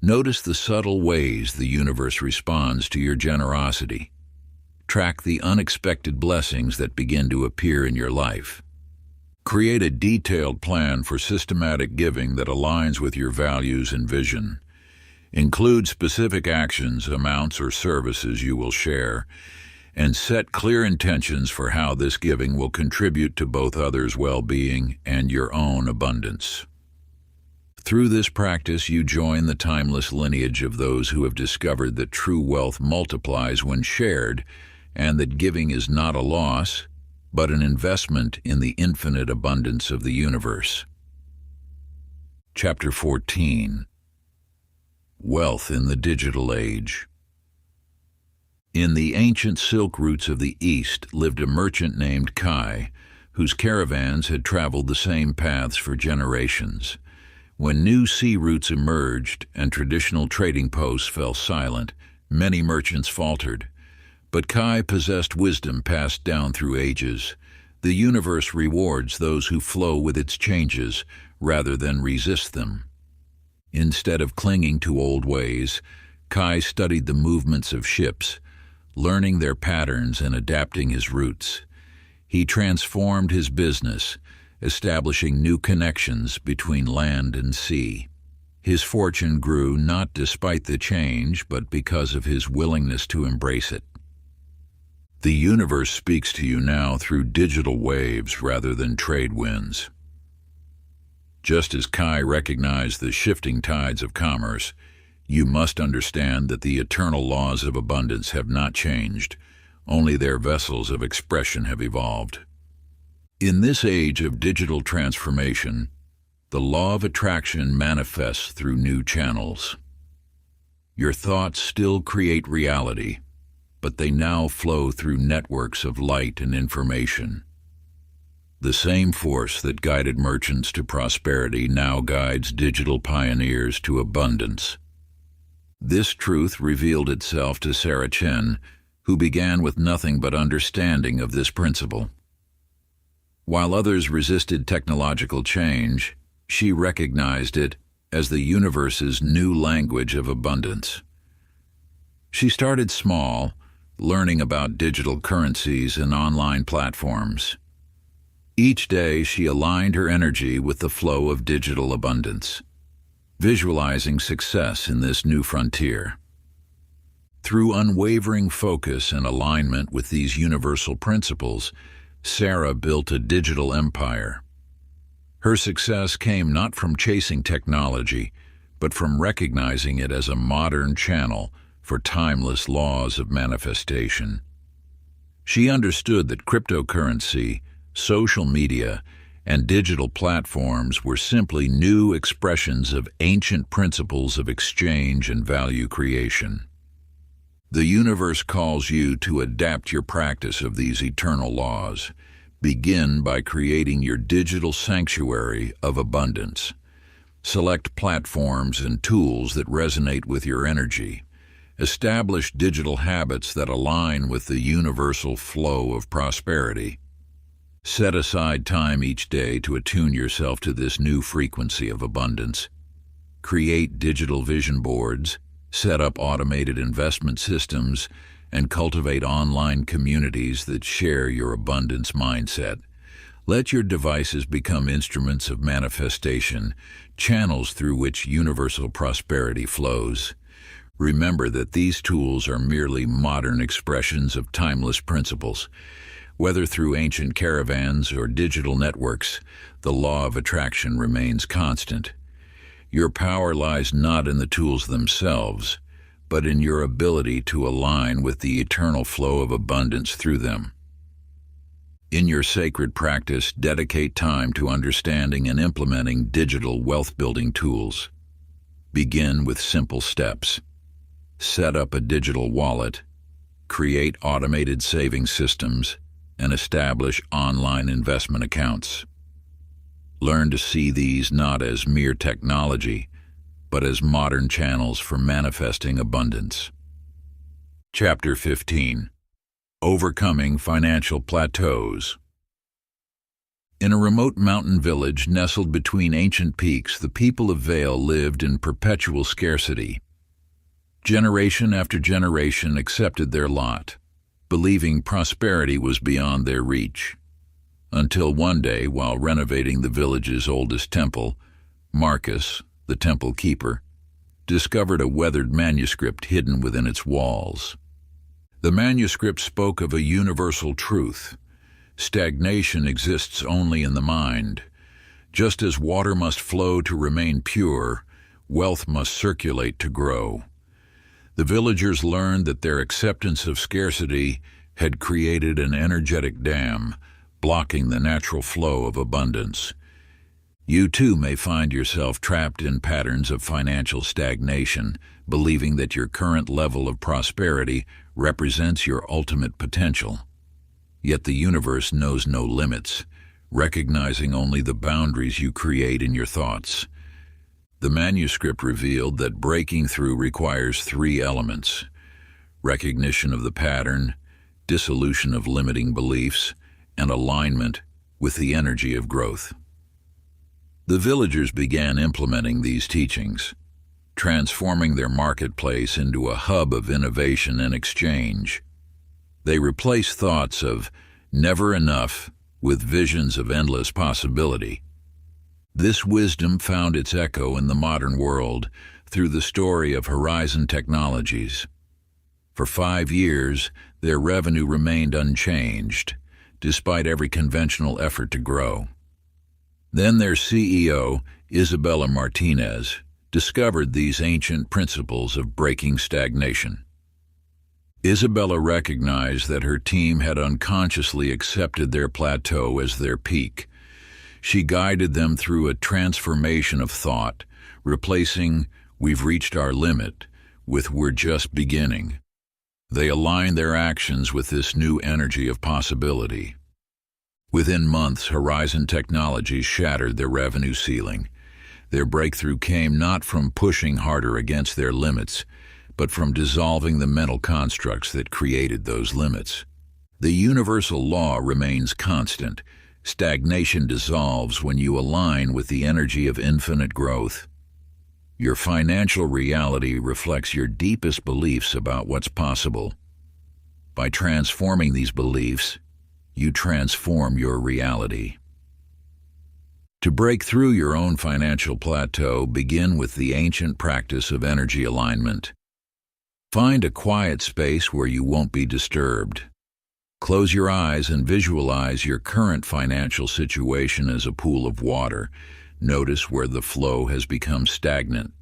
Notice the subtle ways the universe responds to your generosity. Track the unexpected blessings that begin to appear in your life. Create a detailed plan for systematic giving that aligns with your values and vision. Include specific actions, amounts, or services you will share, and set clear intentions for how this giving will contribute to both others' well-being and your own abundance. Through this practice, you join the timeless lineage of those who have discovered that true wealth multiplies when shared, and that giving is not a loss, but an investment in the infinite abundance of the universe. Chapter 14. Wealth in the Digital Age. In the ancient silk routes of the East lived a merchant named Kai, whose caravans had traveled the same paths for generations. When new sea routes emerged and traditional trading posts fell silent, many merchants faltered. But Kai possessed wisdom passed down through ages. The universe rewards those who flow with its changes rather than resist them. Instead of clinging to old ways, Kai studied the movements of ships, learning their patterns and adapting his routes. He transformed his business, establishing new connections between land and sea. His fortune grew not despite the change, but because of his willingness to embrace it. The universe speaks to you now through digital waves rather than trade winds. Just as Kai recognized the shifting tides of commerce, you must understand that the eternal laws of abundance have not changed, only their vessels of expression have evolved. In this age of digital transformation, the law of attraction manifests through new channels. Your thoughts still create reality, but they now flow through networks of light and information. The same force that guided merchants to prosperity now guides digital pioneers to abundance. This truth revealed itself to Sarah Chen, who began with nothing but understanding of this principle. While others resisted technological change, she recognized it as the universe's new language of abundance. She started small, learning about digital currencies and online platforms. Each day she aligned her energy with the flow of digital abundance, visualizing success in this new frontier. Through unwavering focus and alignment with these universal principles, Sarah built a digital empire. Her success came not from chasing technology, but from recognizing it as a modern channel for timeless laws of manifestation. She understood that cryptocurrency, social media, and digital platforms were simply new expressions of ancient principles of exchange and value creation. The universe calls you to adapt your practice of these eternal laws. Begin by creating your digital sanctuary of abundance. Select platforms and tools that resonate with your energy. Establish digital habits that align with the universal flow of prosperity. Set aside time each day to attune yourself to this new frequency of abundance. Create digital vision boards, set up automated investment systems, and cultivate online communities that share your abundance mindset. Let your devices become instruments of manifestation, channels through which universal prosperity flows. Remember that these tools are merely modern expressions of timeless principles. Whether through ancient caravans or digital networks, the law of attraction remains constant. Your power lies not in the tools themselves, but in your ability to align with the eternal flow of abundance through them. In your sacred practice, dedicate time to understanding and implementing digital wealth-building tools. Begin with simple steps. Set up a digital wallet, create automated saving systems, and establish online investment accounts. Learn to see these not as mere technology, but as modern channels for manifesting abundance. Chapter 15. Overcoming Financial Plateaus. In a remote mountain village nestled between ancient peaks, the people of Vale lived in perpetual scarcity. Generation after generation accepted their lot, believing prosperity was beyond their reach. Until one day, while renovating the village's oldest temple, Marcus, the temple keeper, discovered a weathered manuscript hidden within its walls. The manuscript spoke of a universal truth. Stagnation exists only in the mind. Just as water must flow to remain pure, wealth must circulate to grow. The villagers learned that their acceptance of scarcity had created an energetic dam, blocking the natural flow of abundance. You too may find yourself trapped in patterns of financial stagnation, believing that your current level of prosperity represents your ultimate potential. Yet the universe knows no limits, recognizing only the boundaries you create in your thoughts. The manuscript revealed that breaking through requires 3 elements: recognition of the pattern, dissolution of limiting beliefs, and alignment with the energy of growth. The villagers began implementing these teachings, transforming their marketplace into a hub of innovation and exchange. They replaced thoughts of never enough with visions of endless possibility. This wisdom found its echo in the modern world through the story of Horizon Technologies. For 5 years, their revenue remained unchanged, despite every conventional effort to grow. Then their CEO, Isabella Martinez, discovered these ancient principles of breaking stagnation. Isabella recognized that her team had unconsciously accepted their plateau as their peak. She guided them through a transformation of thought, replacing "we've reached our limit" with "we're just beginning." They aligned their actions with this new energy of possibility. Within months, Horizon Technologies shattered their revenue ceiling. Their breakthrough came not from pushing harder against their limits, but from dissolving the mental constructs that created those limits. The universal law remains constant. Stagnation dissolves when you align with the energy of infinite growth. Your financial reality reflects your deepest beliefs about what's possible. By transforming these beliefs, you transform your reality. To break through your own financial plateau, begin with the ancient practice of energy alignment. Find a quiet space where you won't be disturbed. Close your eyes and visualize your current financial situation as a pool of water. Notice where the flow has become stagnant.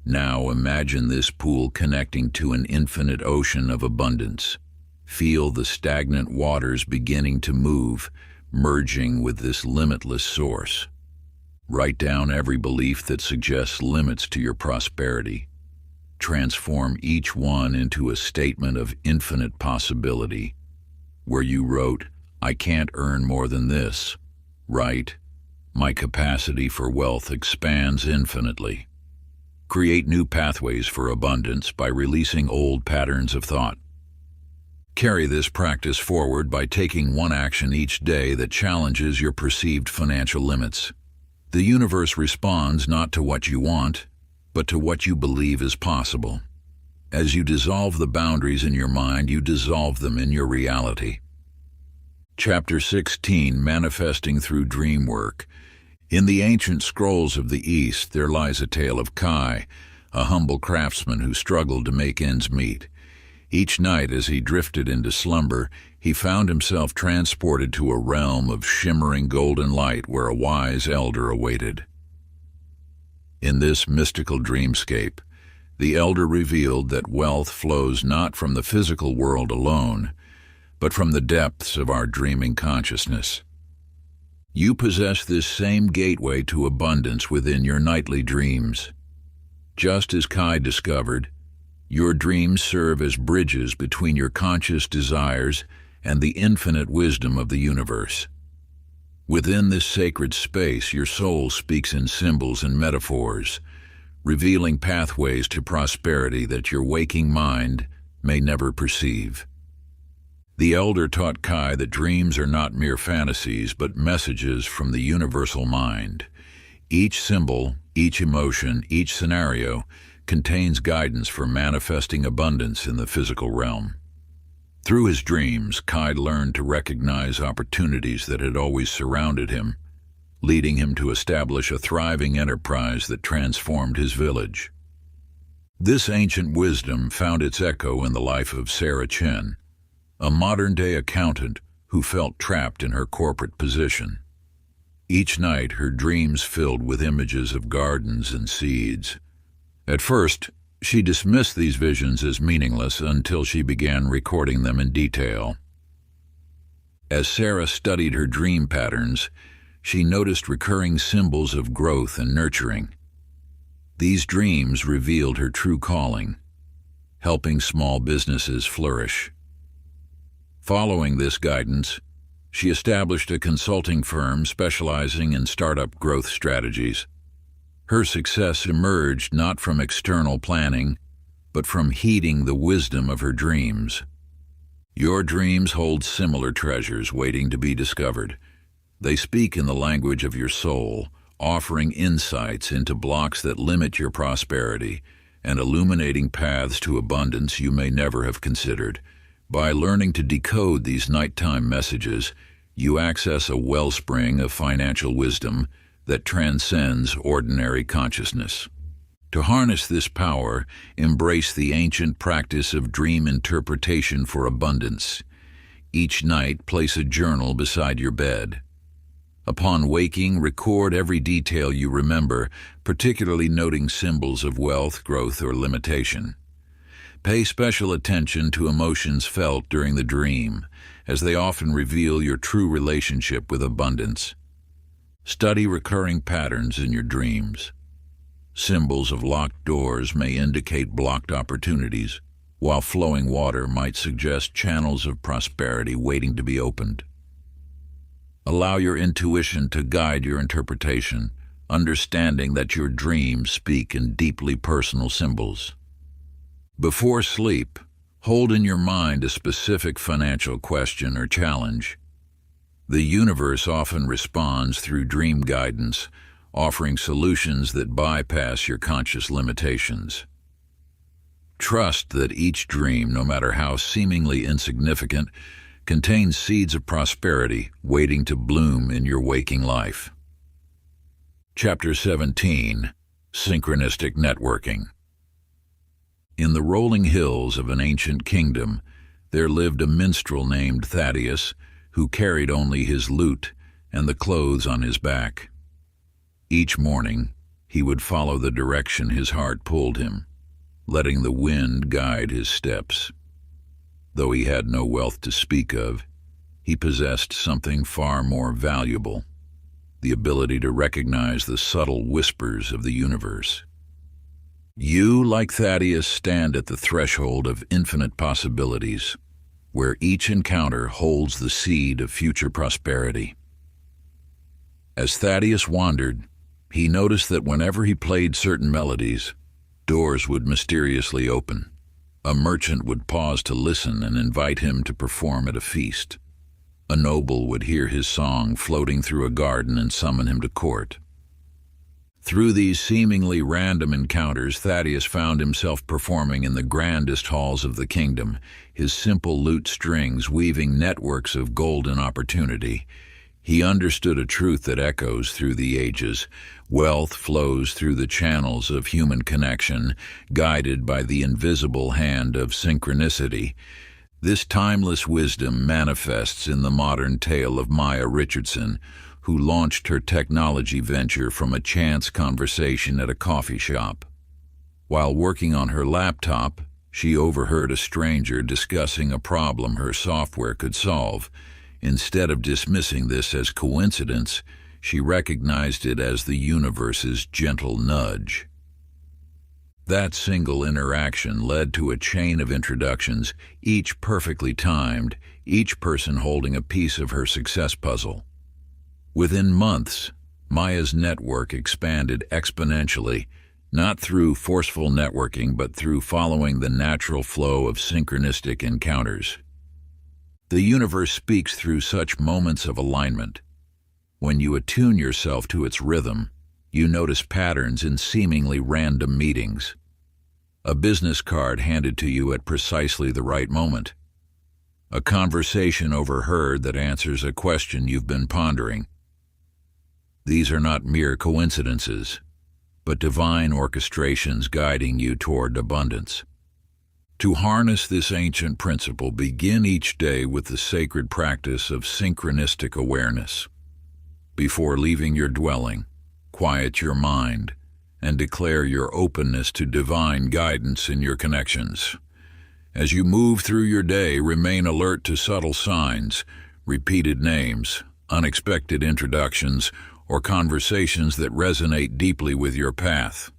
Now imagine this pool connecting to an infinite ocean of abundance. Feel the stagnant waters beginning to move, merging with this limitless source. Write down every belief that suggests limits to your prosperity. Transform each one into a statement of infinite possibility. Where you wrote, "I can't earn more than this," write, "My capacity for wealth expands infinitely." Create new pathways for abundance by releasing old patterns of thought. Carry this practice forward by taking one action each day that challenges your perceived financial limits. The universe responds not to what you want, but to what you believe is possible. As you dissolve the boundaries in your mind, you dissolve them in your reality. Chapter 16, Manifesting Through Dream Work. In the ancient scrolls of the East, there lies a tale of Kai, a humble craftsman who struggled to make ends meet. Each night, as he drifted into slumber, he found himself transported to a realm of shimmering golden light where a wise elder awaited. In this mystical dreamscape, the elder revealed that wealth flows not from the physical world alone, but from the depths of our dreaming consciousness. You possess this same gateway to abundance within your nightly dreams. Just as Kai discovered, your dreams serve as bridges between your conscious desires and the infinite wisdom of the universe. Within this sacred space, your soul speaks in symbols and metaphors, revealing pathways to prosperity that your waking mind may never perceive. The elder taught Kai that dreams are not mere fantasies, but messages from the universal mind. Each symbol, each emotion, each scenario contains guidance for manifesting abundance in the physical realm. Through his dreams, Kai learned to recognize opportunities that had always surrounded him, leading him to establish a thriving enterprise that transformed his village. This ancient wisdom found its echo in the life of Sarah Chen, a modern-day accountant who felt trapped in her corporate position. Each night, her dreams filled with images of gardens and seeds. At first, she dismissed these visions as meaningless until she began recording them in detail. As Sarah studied her dream patterns, she noticed recurring symbols of growth and nurturing. These dreams revealed her true calling, helping small businesses flourish. Following this guidance, she established a consulting firm specializing in startup growth strategies. Her success emerged not from external planning, but from heeding the wisdom of her dreams. Your dreams hold similar treasures waiting to be discovered. They speak in the language of your soul, offering insights into blocks that limit your prosperity and illuminating paths to abundance you may never have considered. By learning to decode these nighttime messages, you access a wellspring of financial wisdom that transcends ordinary consciousness. To harness this power, embrace the ancient practice of dream interpretation for abundance. Each night, place a journal beside your bed. Upon waking, record every detail you remember, particularly noting symbols of wealth, growth, or limitation. Pay special attention to emotions felt during the dream, as they often reveal your true relationship with abundance. Study recurring patterns in your dreams. Symbols of locked doors may indicate blocked opportunities, while flowing water might suggest channels of prosperity waiting to be opened. Allow your intuition to guide your interpretation, understanding that your dreams speak in deeply personal symbols. Before sleep, hold in your mind a specific financial question or challenge. The universe often responds through dream guidance, offering solutions that bypass your conscious limitations. Trust that each dream, no matter how seemingly insignificant, contains seeds of prosperity waiting to bloom in your waking life. Chapter 17. Synchronistic Networking. In the rolling hills of an ancient kingdom, there lived a minstrel named Thaddeus, who carried only his lute and the clothes on his back. Each morning, he would follow the direction his heart pulled him, letting the wind guide his steps. Though he had no wealth to speak of, he possessed something far more valuable: the ability to recognize the subtle whispers of the universe. You, like Thaddeus, stand at the threshold of infinite possibilities, where each encounter holds the seed of future prosperity. As Thaddeus wandered, he noticed that whenever he played certain melodies, doors would mysteriously open. A merchant would pause to listen and invite him to perform at a feast. A noble would hear his song floating through a garden and summon him to court. Through these seemingly random encounters, Thaddeus found himself performing in the grandest halls of the kingdom, his simple lute strings weaving networks of golden opportunity. He understood a truth that echoes through the ages. Wealth flows through the channels of human connection, guided by the invisible hand of synchronicity. This timeless wisdom manifests in the modern tale of Maya Richardson, who launched her technology venture from a chance conversation at a coffee shop. While working on her laptop, she overheard a stranger discussing a problem her software could solve. Instead of dismissing this as coincidence, she recognized it as the universe's gentle nudge. That single interaction led to a chain of introductions, each perfectly timed, each person holding a piece of her success puzzle. Within months, Maya's network expanded exponentially, not through forceful networking, but through following the natural flow of synchronistic encounters. The universe speaks through such moments of alignment. When you attune yourself to its rhythm, you notice patterns in seemingly random meetings. A business card handed to you at precisely the right moment. A conversation overheard that answers a question you've been pondering. These are not mere coincidences, but divine orchestrations guiding you toward abundance. To harness this ancient principle, begin each day with the sacred practice of synchronistic awareness. Before leaving your dwelling, quiet your mind and declare your openness to divine guidance in your connections. As you move through your day, remain alert to subtle signs, repeated names, unexpected introductions, or conversations that resonate deeply with your path.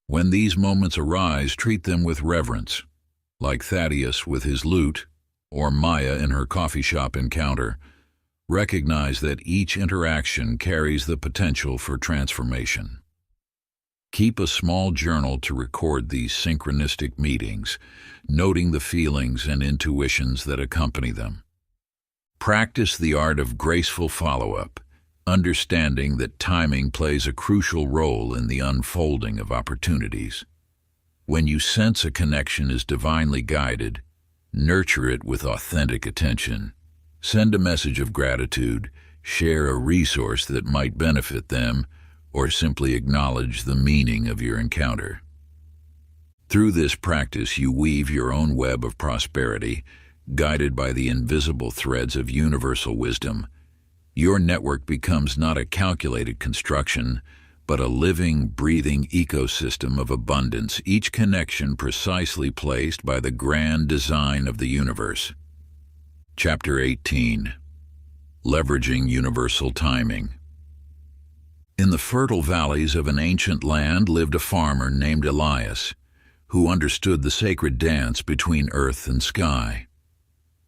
When these moments arise, treat them with reverence. Like Thaddeus with his lute, or Maya in her coffee shop encounter, recognize that each interaction carries the potential for transformation. Keep a small journal to record these synchronistic meetings, noting the feelings and intuitions that accompany them. Practice the art of graceful follow-up, understanding that timing plays a crucial role in the unfolding of opportunities. When you sense a connection is divinely guided, nurture it with authentic attention. Send a message of gratitude, share a resource that might benefit them, or simply acknowledge the meaning of your encounter. Through this practice, you weave your own web of prosperity, guided by the invisible threads of universal wisdom. Your network becomes not a calculated construction, but a living, breathing ecosystem of abundance, each connection precisely placed by the grand design of the universe. Chapter 18. Leveraging Universal Timing. In the fertile valleys of an ancient land lived a farmer named Elias, who understood the sacred dance between earth and sky.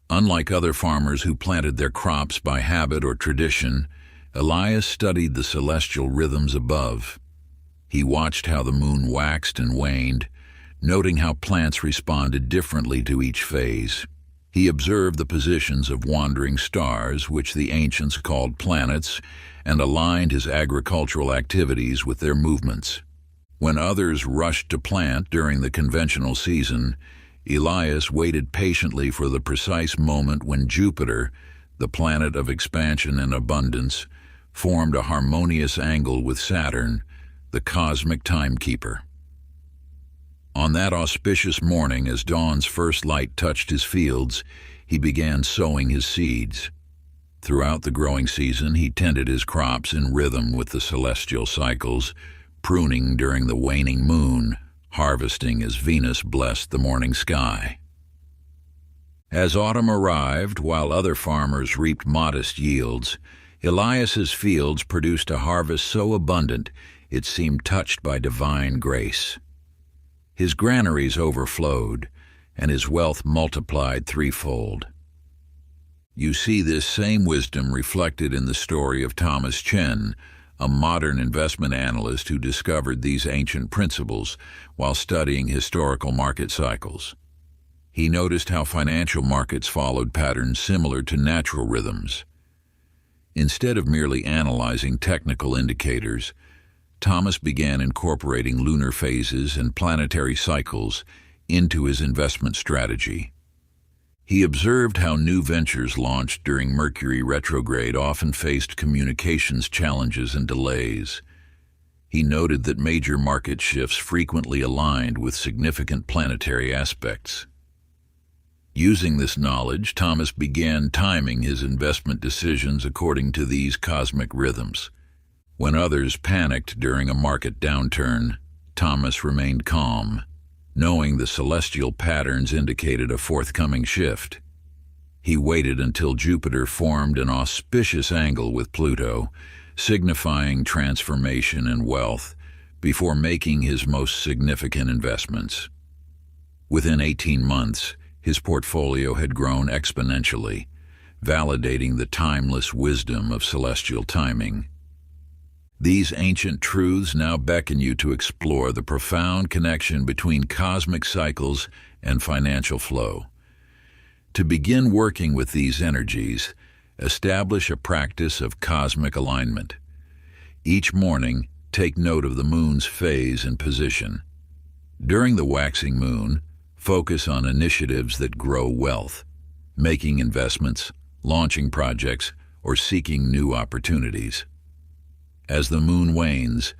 Unlike other farmers who planted their crops by habit or tradition, Elias studied the celestial rhythms above. He watched how the moon waxed and waned, noting how plants responded differently to each phase. He observed the positions of wandering stars, which the ancients called planets, and aligned his agricultural activities with their movements. When others rushed to plant during the conventional season, Elias waited patiently for the precise moment when Jupiter, the planet of expansion and abundance, formed a harmonious angle with Saturn, the cosmic timekeeper. On that auspicious morning, as dawn's first light touched his fields, he began sowing his seeds. Throughout the growing season, he tended his crops in rhythm with the celestial cycles, pruning during the waning moon, harvesting as Venus blessed the morning sky. As autumn arrived, while other farmers reaped modest yields, Elias's fields produced a harvest so abundant it seemed touched by divine grace. His granaries overflowed, and his wealth multiplied threefold. You see this same wisdom reflected in the story of Thomas Chen, a modern investment analyst who discovered these ancient principles while studying historical market cycles. He noticed how financial markets followed patterns similar to natural rhythms. Instead of merely analyzing technical indicators, Thomas began incorporating lunar phases and planetary cycles into his investment strategy. He observed how new ventures launched during Mercury retrograde often faced communications challenges and delays. He noted that major market shifts frequently aligned with significant planetary aspects. Using this knowledge, Thomas began timing his investment decisions according to these cosmic rhythms. When others panicked during a market downturn, Thomas remained calm, knowing the celestial patterns indicated a forthcoming shift. He waited until Jupiter formed an auspicious angle with Pluto, signifying transformation and wealth, before making his most significant investments. Within 18 months, his portfolio had grown exponentially, validating the timeless wisdom of celestial timing. These ancient truths now beckon you to explore the profound connection between cosmic cycles and financial flow. To begin working with these energies, establish a practice of cosmic alignment. Each morning, take note of the moon's phase and position. During the waxing moon, focus on initiatives that grow wealth, making investments, launching projects, or seeking new opportunities. As the moon wanes,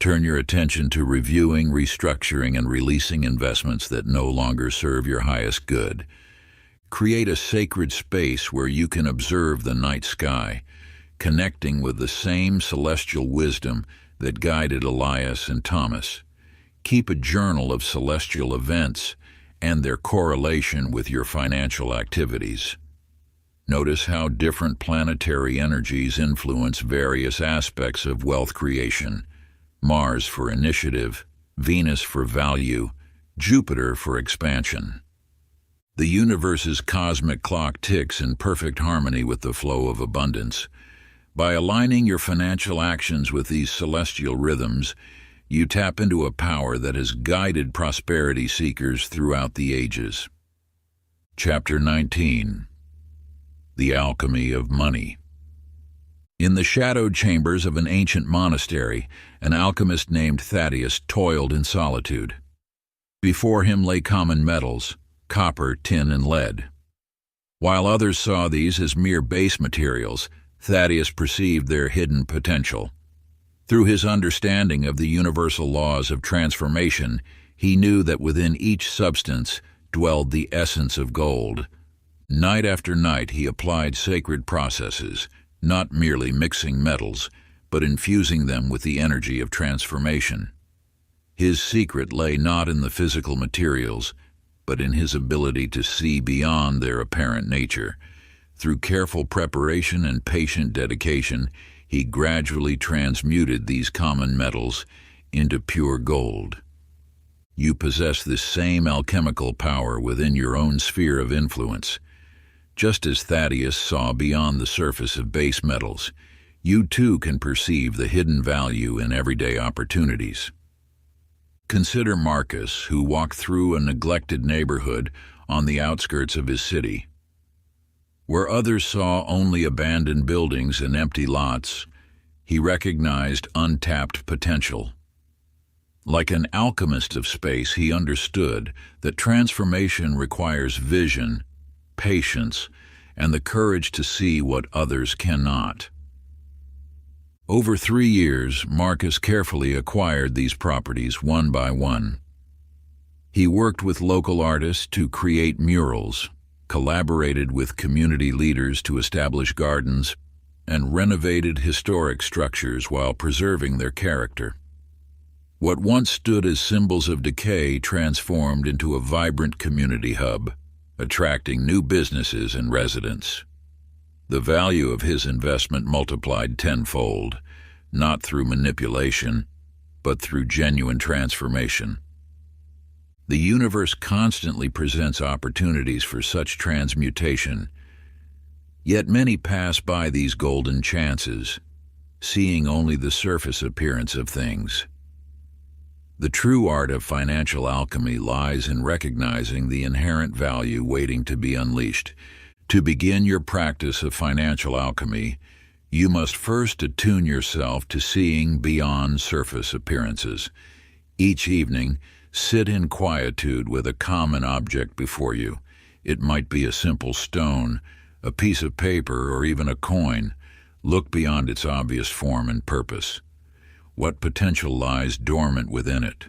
turn your attention to reviewing, restructuring, and releasing investments that no longer serve your highest good. Create a sacred space where you can observe the night sky, connecting with the same celestial wisdom that guided Elias and Thomas. Keep a journal of celestial events and their correlation with your financial activities. Notice how different planetary energies influence various aspects of wealth creation. Mars for initiative, Venus for value, Jupiter for expansion. The universe's cosmic clock ticks in perfect harmony with the flow of abundance. By aligning your financial actions with these celestial rhythms, you tap into a power that has guided prosperity seekers throughout the ages. Chapter 19. The Alchemy of Money. In the shadowed chambers of an ancient monastery, an alchemist named Thaddeus toiled in solitude. Before him lay common metals, copper, tin, and lead. While others saw these as mere base materials, Thaddeus perceived their hidden potential. Through his understanding of the universal laws of transformation, he knew that within each substance dwelled the essence of gold. Night after night he applied sacred processes, not merely mixing metals, but infusing them with the energy of transformation. His secret lay not in the physical materials, but in his ability to see beyond their apparent nature. Through careful preparation and patient dedication, he gradually transmuted these common metals into pure gold. You possess this same alchemical power within your own sphere of influence. Just as Thaddeus saw beyond the surface of base metals, you too can perceive the hidden value in everyday opportunities. Consider Marcus, who walked through a neglected neighborhood on the outskirts of his city. Where others saw only abandoned buildings and empty lots, he recognized untapped potential. Like an alchemist of space, he understood that transformation requires vision, patience, and the courage to see what others cannot. Over 3 years, Marcus carefully acquired these properties one by one. He worked with local artists to create murals, collaborated with community leaders to establish gardens, and renovated historic structures while preserving their character. What once stood as symbols of decay transformed into a vibrant community hub, attracting new businesses and residents. The value of his investment multiplied tenfold, not through manipulation, but through genuine transformation. The universe constantly presents opportunities for such transmutation, yet many pass by these golden chances, seeing only the surface appearance of things. The true art of financial alchemy lies in recognizing the inherent value waiting to be unleashed. To begin your practice of financial alchemy, you must first attune yourself to seeing beyond surface appearances. Each evening, sit in quietude with a common object before you. It might be a simple stone, a piece of paper, or even a coin. Look beyond its obvious form and purpose. What potential lies dormant within it?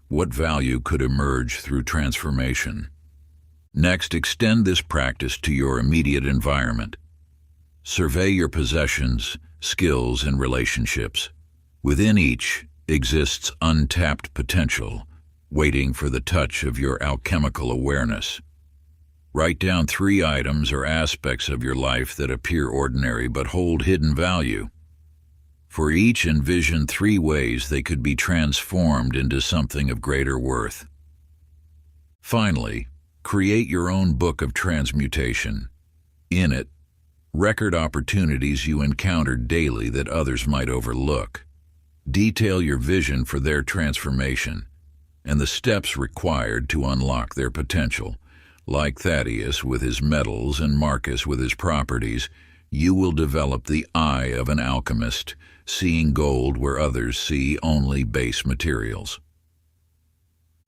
What value could emerge through transformation? Next, extend this practice to your immediate environment. Survey your possessions, skills, and relationships. Within each exists untapped potential, waiting for the touch of your alchemical awareness. Write down 3 items or aspects of your life that appear ordinary but hold hidden value. For each, envision 3 ways they could be transformed into something of greater worth. Finally, create your own book of transmutation. In it, record opportunities you encountered daily that others might overlook. Detail your vision for their transformation and the steps required to unlock their potential. Like Thaddeus with his metals and Marcus with his properties, you will develop the eye of an alchemist, seeing gold where others see only base materials.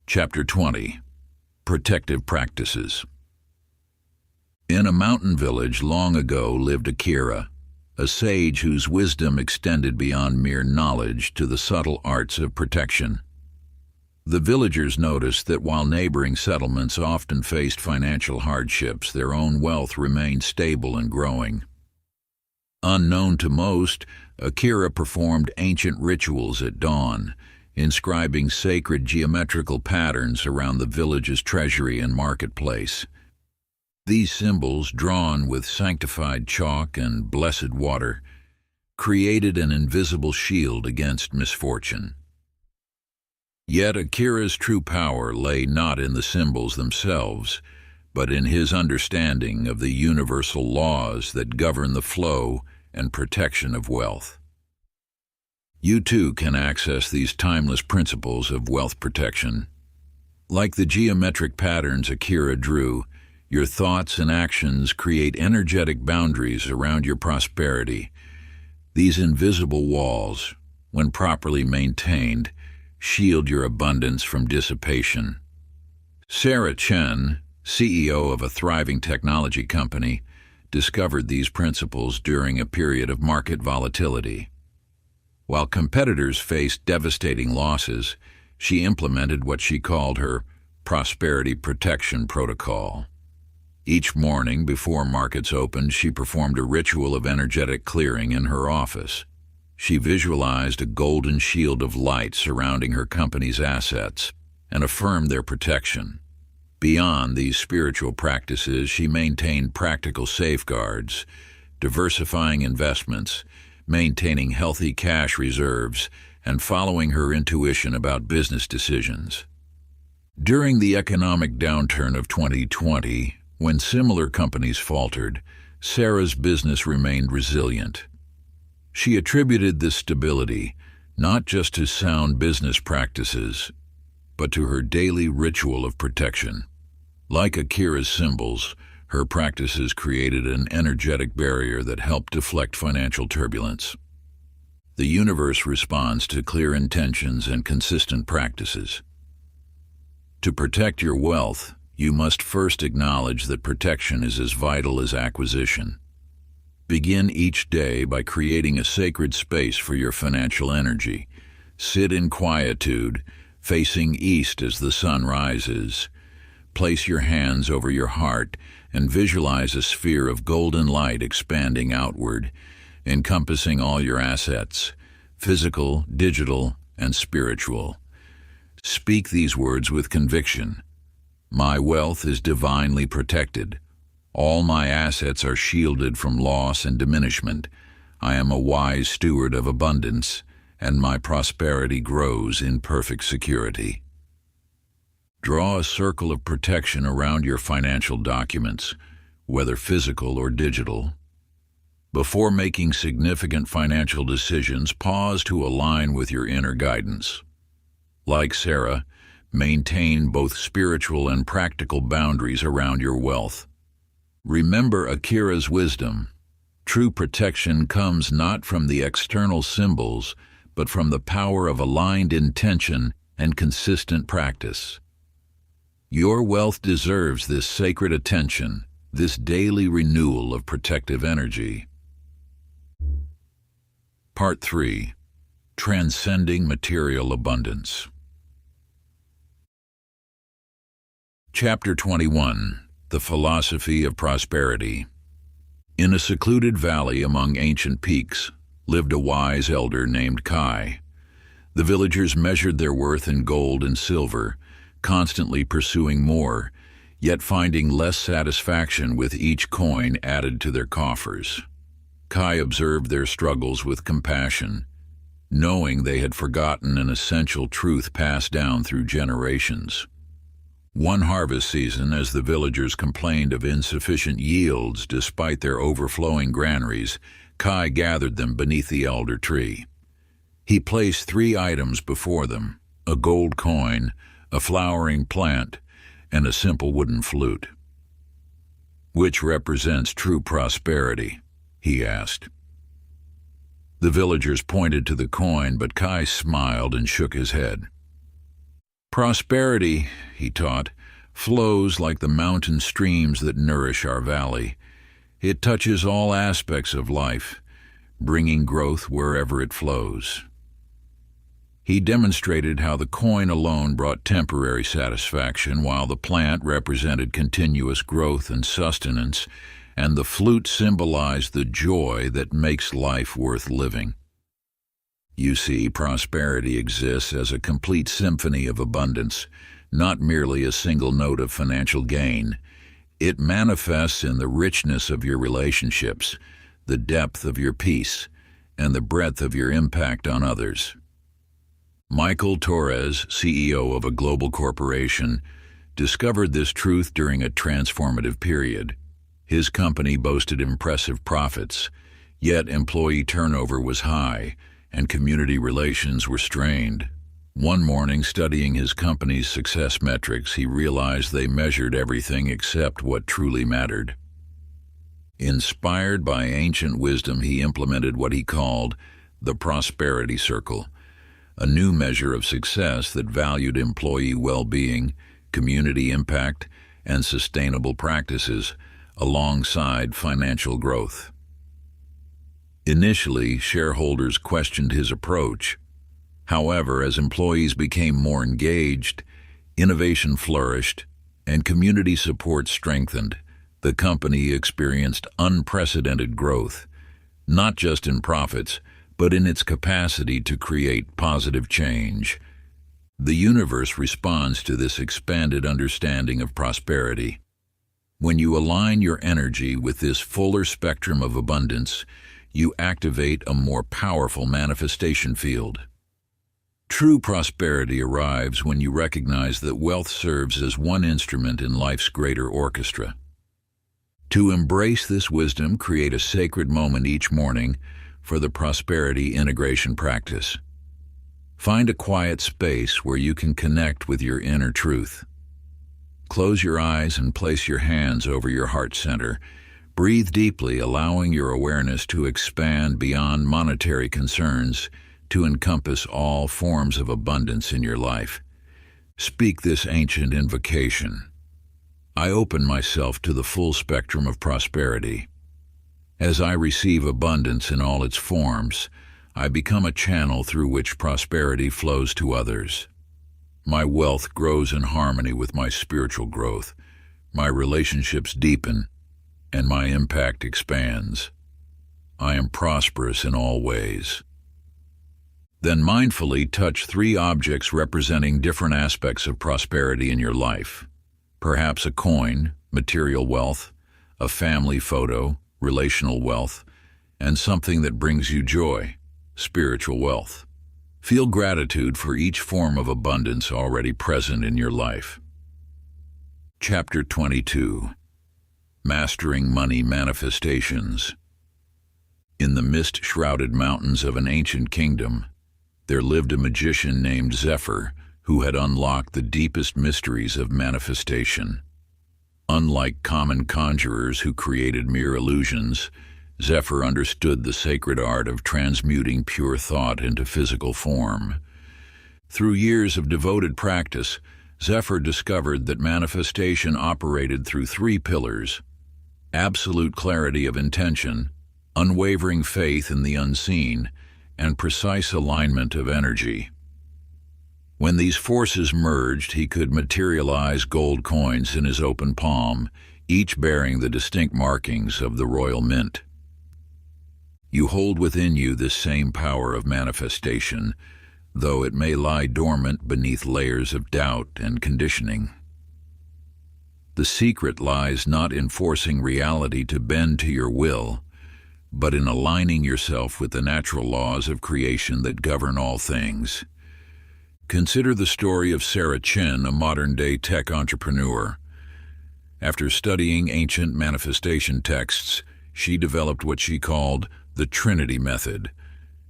Chapter 20. Protective Practices. In a mountain village long ago lived Akira, a sage whose wisdom extended beyond mere knowledge to the subtle arts of protection. The villagers noticed that while neighboring settlements often faced financial hardships, their own wealth remained stable and growing. Unknown to most, Akira performed ancient rituals at dawn, inscribing sacred geometrical patterns around the village's treasury and marketplace. These symbols, drawn with sanctified chalk and blessed water, created an invisible shield against misfortune. Yet Akira's true power lay not in the symbols themselves, but in his understanding of the universal laws that govern the flow and protection of wealth. You too can access these timeless principles of wealth protection. Like the geometric patterns Akira drew, your thoughts and actions create energetic boundaries around your prosperity. These invisible walls, when properly maintained, shield your abundance from dissipation. Sarah Chen, CEO of a thriving technology company, discovered these principles during a period of market volatility. While competitors faced devastating losses, she implemented what she called her prosperity protection protocol. Each morning before markets opened, she performed a ritual of energetic clearing in her office. She visualized a golden shield of light surrounding her company's assets and affirmed their protection. Beyond these spiritual practices, she maintained practical safeguards, diversifying investments, maintaining healthy cash reserves, and following her intuition about business decisions. During the economic downturn of 2020, when similar companies faltered, Sarah's business remained resilient. She attributed this stability not just to sound business practices, but to her daily ritual of protection. Like Akira's symbols, her practices created an energetic barrier that helped deflect financial turbulence. The universe responds to clear intentions and consistent practices. To protect your wealth, you must first acknowledge that protection is as vital as acquisition. Begin each day by creating a sacred space for your financial energy. Sit in quietude, facing east as the sun rises. Place your hands over your heart and visualize a sphere of golden light expanding outward, encompassing all your assets, physical, digital, and spiritual. Speak these words with conviction. My wealth is divinely protected. All my assets are shielded from loss and diminishment. I am a wise steward of abundance, and my prosperity grows in perfect security. Draw a circle of protection around your financial documents, whether physical or digital. Before making significant financial decisions, pause to align with your inner guidance. Like Sarah, maintain both spiritual and practical boundaries around your wealth. Remember Akira's wisdom. True protection comes not from the external symbols, but from the power of aligned intention and consistent practice. Your wealth deserves this sacred attention, this daily renewal of protective energy. Part 3. Transcending Material Abundance. Chapter 21. The Philosophy of Prosperity. In a secluded valley among ancient peaks lived a wise elder named Kai. The villagers measured their worth in gold and silver, constantly pursuing more, yet finding less satisfaction with each coin added to their coffers. Kai observed their struggles with compassion, knowing they had forgotten an essential truth passed down through generations. One harvest season, as the villagers complained of insufficient yields despite their overflowing granaries, Kai gathered them beneath the elder tree. He placed 3 items before them: a gold coin, a flowering plant, and a simple wooden flute. "Which represents true prosperity?" he asked. The villagers pointed to the coin, but Kai smiled and shook his head. "Prosperity," he taught, "flows like the mountain streams that nourish our valley. It touches all aspects of life, bringing growth wherever it flows." He demonstrated how the coin alone brought temporary satisfaction, while the plant represented continuous growth and sustenance, and the flute symbolized the joy that makes life worth living. You see, prosperity exists as a complete symphony of abundance, not merely a single note of financial gain. It manifests in the richness of your relationships, the depth of your peace, and the breadth of your impact on others. Michael Torres, CEO of a global corporation, discovered this truth during a transformative period. His company boasted impressive profits, yet employee turnover was high, and community relations were strained. One morning, studying his company's success metrics, he realized they measured everything except what truly mattered. Inspired by ancient wisdom, he implemented what he called the prosperity circle, a new measure of success that valued employee well-being, community impact, and sustainable practices, alongside financial growth. Initially, shareholders questioned his approach. However, as employees became more engaged, innovation flourished, and community support strengthened, the company experienced unprecedented growth, not just in profits, but in its capacity to create positive change. The universe responds to this expanded understanding of prosperity. When you align your energy with this fuller spectrum of abundance, you activate a more powerful manifestation field. True prosperity arrives when you recognize that wealth serves as one instrument in life's greater orchestra. To embrace this wisdom, create a sacred moment each morning for the prosperity integration practice. Find a quiet space where you can connect with your inner truth. Close your eyes and place your hands over your heart center. Breathe deeply, allowing your awareness to expand beyond monetary concerns to encompass all forms of abundance in your life. Speak this ancient invocation. I open myself to the full spectrum of prosperity. As I receive abundance in all its forms, I become a channel through which prosperity flows to others. My wealth grows in harmony with my spiritual growth. My relationships deepen, and my impact expands. I am prosperous in all ways. Then mindfully touch 3 objects representing different aspects of prosperity in your life. Perhaps a coin, material wealth, a family photo, relational wealth, and something that brings you joy, spiritual wealth. Feel gratitude for each form of abundance already present in your life. Chapter 22. Mastering Money Manifestations. In the mist-shrouded mountains of an ancient kingdom, there lived a magician named Zephyr who had unlocked the deepest mysteries of manifestation. Unlike common conjurers who created mere illusions, Zephyr understood the sacred art of transmuting pure thought into physical form. Through years of devoted practice, Zephyr discovered that manifestation operated through 3 pillars: absolute clarity of intention, unwavering faith in the unseen, and precise alignment of energy. When these forces merged, he could materialize gold coins in his open palm, each bearing the distinct markings of the royal mint. You hold within you this same power of manifestation, though it may lie dormant beneath layers of doubt and conditioning. The secret lies not in forcing reality to bend to your will, but in aligning yourself with the natural laws of creation that govern all things. Consider the story of Sarah Chen, a modern-day tech entrepreneur. After studying ancient manifestation texts, she developed what she called the Trinity Method,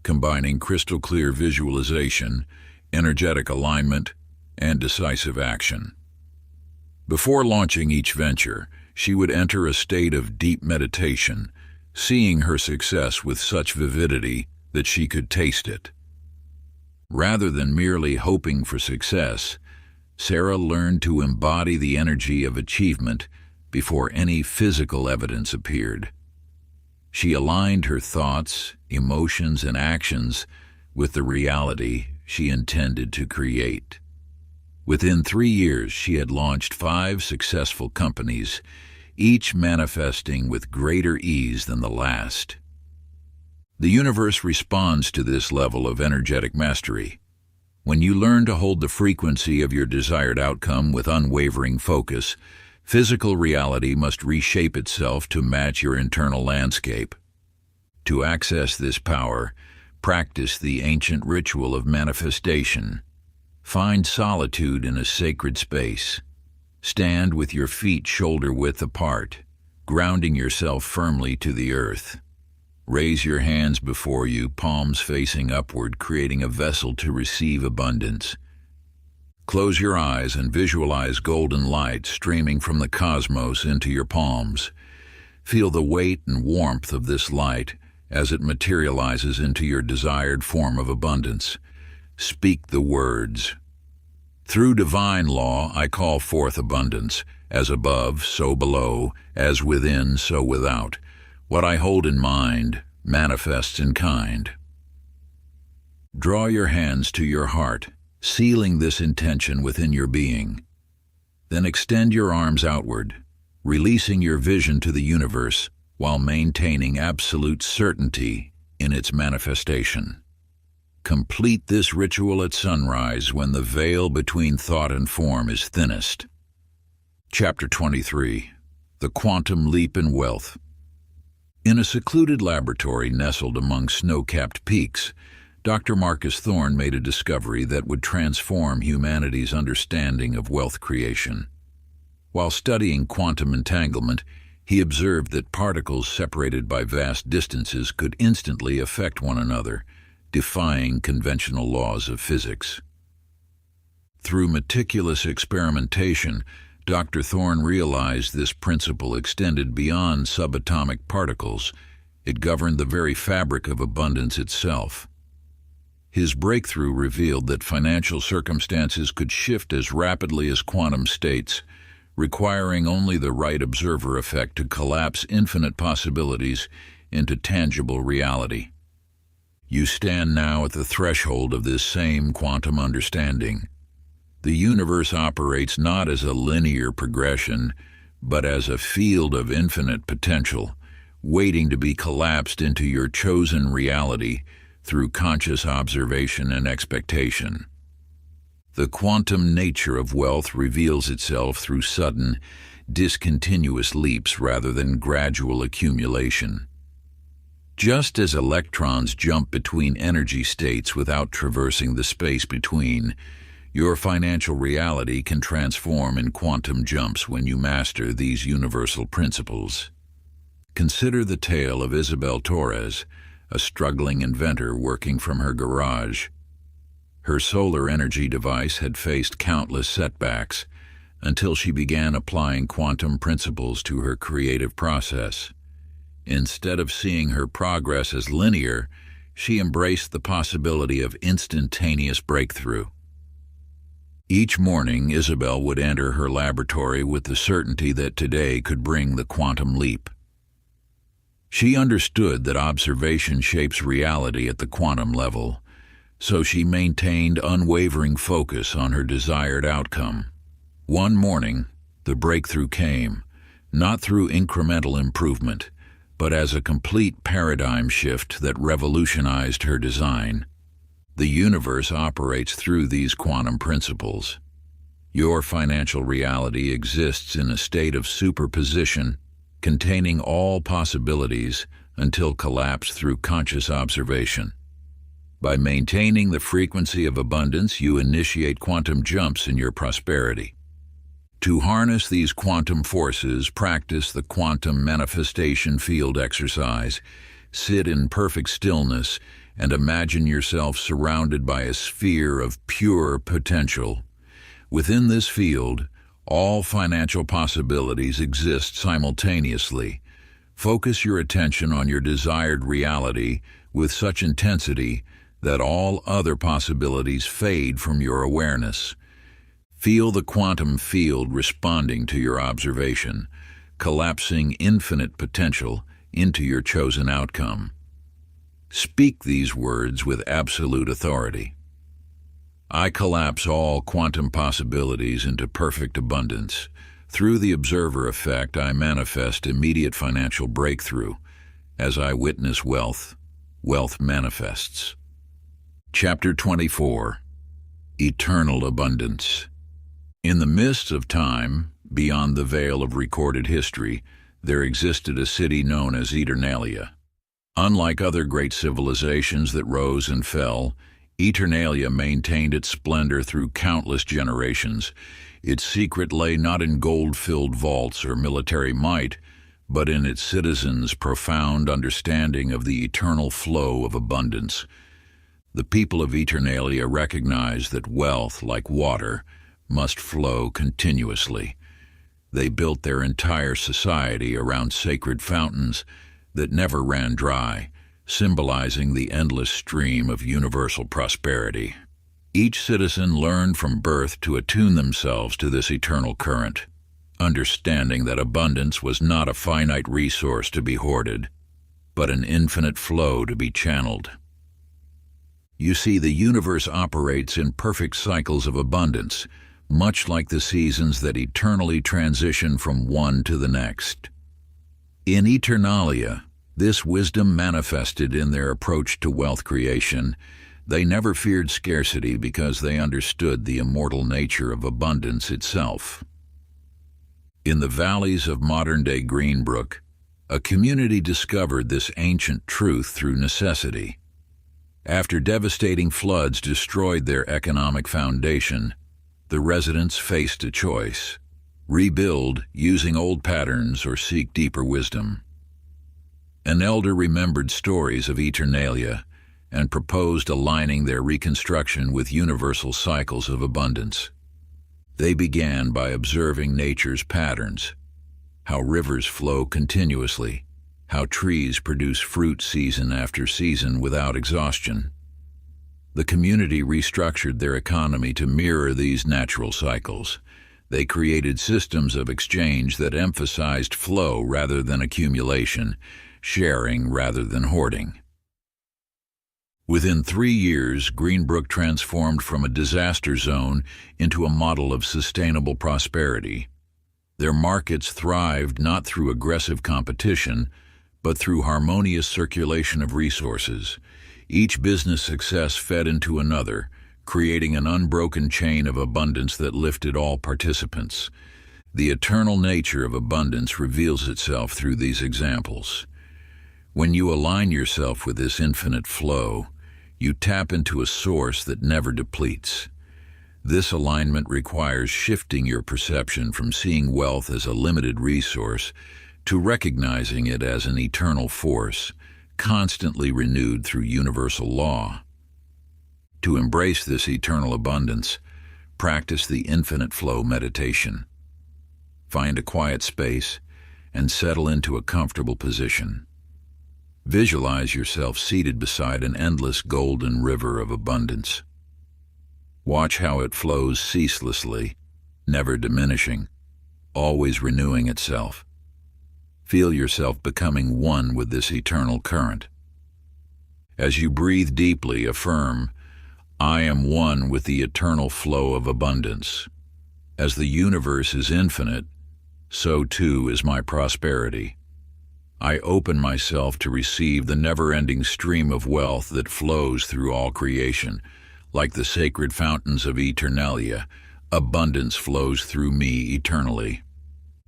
combining crystal-clear visualization, energetic alignment, and decisive action. Before launching each venture, she would enter a state of deep meditation, seeing her success with such vividity that she could taste it. Rather than merely hoping for success, Sarah learned to embody the energy of achievement before any physical evidence appeared. She aligned her thoughts, emotions, and actions with the reality she intended to create. Within 3 years, she had launched 5 successful companies, each manifesting with greater ease than the last. The universe responds to this level of energetic mastery. When you learn to hold the frequency of your desired outcome with unwavering focus, physical reality must reshape itself to match your internal landscape. To access this power, practice the ancient ritual of manifestation. Find solitude in a sacred space. Stand with your feet shoulder-width apart, grounding yourself firmly to the earth. Raise your hands before you, palms facing upward, creating a vessel to receive abundance. Close your eyes and visualize golden light streaming from the cosmos into your palms. Feel the weight and warmth of this light as it materializes into your desired form of abundance. Speak the words. Through divine law, I call forth abundance, As above, so below, as within, so without. What I hold in mind manifests in kind. Draw your hands to your heart, sealing this intention within your being. Then extend your arms outward, releasing your vision to the universe while maintaining absolute certainty in its manifestation. Complete this ritual at sunrise when the veil between thought and form is thinnest. Chapter 23. The Quantum Leap in Wealth. In a secluded laboratory nestled among snow-capped peaks, Dr. Marcus Thorne made a discovery that would transform humanity's understanding of wealth creation. While studying quantum entanglement, he observed that particles separated by vast distances could instantly affect one another, defying conventional laws of physics. Through meticulous experimentation, Dr. Thorne realized this principle extended beyond subatomic particles. It governed the very fabric of abundance itself. His breakthrough revealed that financial circumstances could shift as rapidly as quantum states, requiring only the right observer effect to collapse infinite possibilities into tangible reality. You stand now at the threshold of this same quantum understanding. The universe operates not as a linear progression, but as a field of infinite potential, waiting to be collapsed into your chosen reality through conscious observation and expectation. The quantum nature of wealth reveals itself through sudden, discontinuous leaps rather than gradual accumulation. Just as electrons jump between energy states without traversing the space between, your financial reality can transform in quantum jumps when you master these universal principles. Consider the tale of Isabel Torres, a struggling inventor working from her garage. Her solar energy device had faced countless setbacks until she began applying quantum principles to her creative process. Instead of seeing her progress as linear, she embraced the possibility of instantaneous breakthrough. Each morning, Isabel would enter her laboratory with the certainty that today could bring the quantum leap. She understood that observation shapes reality at the quantum level, so she maintained unwavering focus on her desired outcome. One morning, the breakthrough came, not through incremental improvement, but as a complete paradigm shift that revolutionized her design. The universe operates through these quantum principles. Your financial reality exists in a state of superposition, containing all possibilities until collapsed through conscious observation. By maintaining the frequency of abundance, you initiate quantum jumps in your prosperity. To harness these quantum forces, practice the quantum manifestation field exercise. Sit in perfect stillness and imagine yourself surrounded by a sphere of pure potential. Within this field, all financial possibilities exist simultaneously. Focus your attention on your desired reality with such intensity that all other possibilities fade from your awareness. Feel the quantum field responding to your observation, collapsing infinite potential into your chosen outcome. Speak these words with absolute authority. I collapse all quantum possibilities into perfect abundance. Through the observer effect, I manifest immediate financial breakthrough. As I witness wealth, wealth manifests. Chapter 24. Eternal Abundance. In the midst of time, beyond the veil of recorded history, there existed a city known as Eternalia. Unlike other great civilizations that rose and fell, Eternalia maintained its splendor through countless generations. Its secret lay not in gold-filled vaults or military might, but in its citizens' profound understanding of the eternal flow of abundance. The people of Eternalia recognized that wealth, like water, must flow continuously. They built their entire society around sacred fountains that never ran dry, symbolizing the endless stream of universal prosperity. Each citizen learned from birth to attune themselves to this eternal current. understanding that abundance was not a finite resource to be hoarded, but an infinite flow to be channeled. You see, the universe operates in perfect cycles of abundance, much like the seasons that eternally transition from one to the next. In Eternalia, this wisdom manifested in their approach to wealth creation. They never feared scarcity because they understood the immortal nature of abundance itself. In the valleys of modern-day Greenbrook, a community discovered this ancient truth through necessity. After devastating floods destroyed their economic foundation, the residents faced a choice: rebuild using old patterns or seek deeper wisdom. An elder remembered stories of Eternalia and proposed aligning their reconstruction with universal cycles of abundance. They began by observing nature's patterns: how rivers flow continuously, how trees produce fruit season after season without exhaustion. The community restructured their economy to mirror these natural cycles. They created systems of exchange that emphasized flow rather than accumulation, sharing rather than hoarding. Within 3 years, Greenbrook transformed from a disaster zone into a model of sustainable prosperity. Their markets thrived not through aggressive competition, but through harmonious circulation of resources. Each business success fed into another, creating an unbroken chain of abundance that lifted all participants. The eternal nature of abundance reveals itself through these examples. When you align yourself with this infinite flow, you tap into a source that never depletes. This alignment requires shifting your perception from seeing wealth as a limited resource to recognizing it as an eternal force, constantly renewed through universal law. To embrace this eternal abundance, practice the infinite flow meditation. Find a quiet space and settle into a comfortable position. Visualize yourself seated beside an endless golden river of abundance. Watch how it flows ceaselessly, never diminishing, always renewing itself. Feel yourself becoming one with this eternal current. As you breathe deeply, affirm, "I am one with the eternal flow of abundance." As the universe is infinite, so too is my prosperity. I open myself to receive the never-ending stream of wealth that flows through all creation. Like the sacred fountains of Eternalia, abundance flows through me eternally.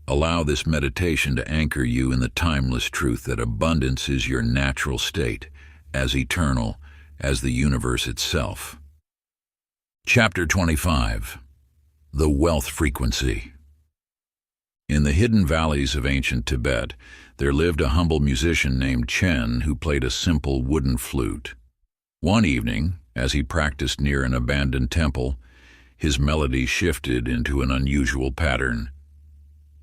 Allow this meditation to anchor you in the timeless truth that abundance is your natural state, as eternal as the universe itself. Chapter 25. The Wealth Frequency. In the hidden valleys of ancient Tibet, there lived a humble musician named Chen who played a simple wooden flute. One evening, as he practiced near an abandoned temple, his melody shifted into an unusual pattern.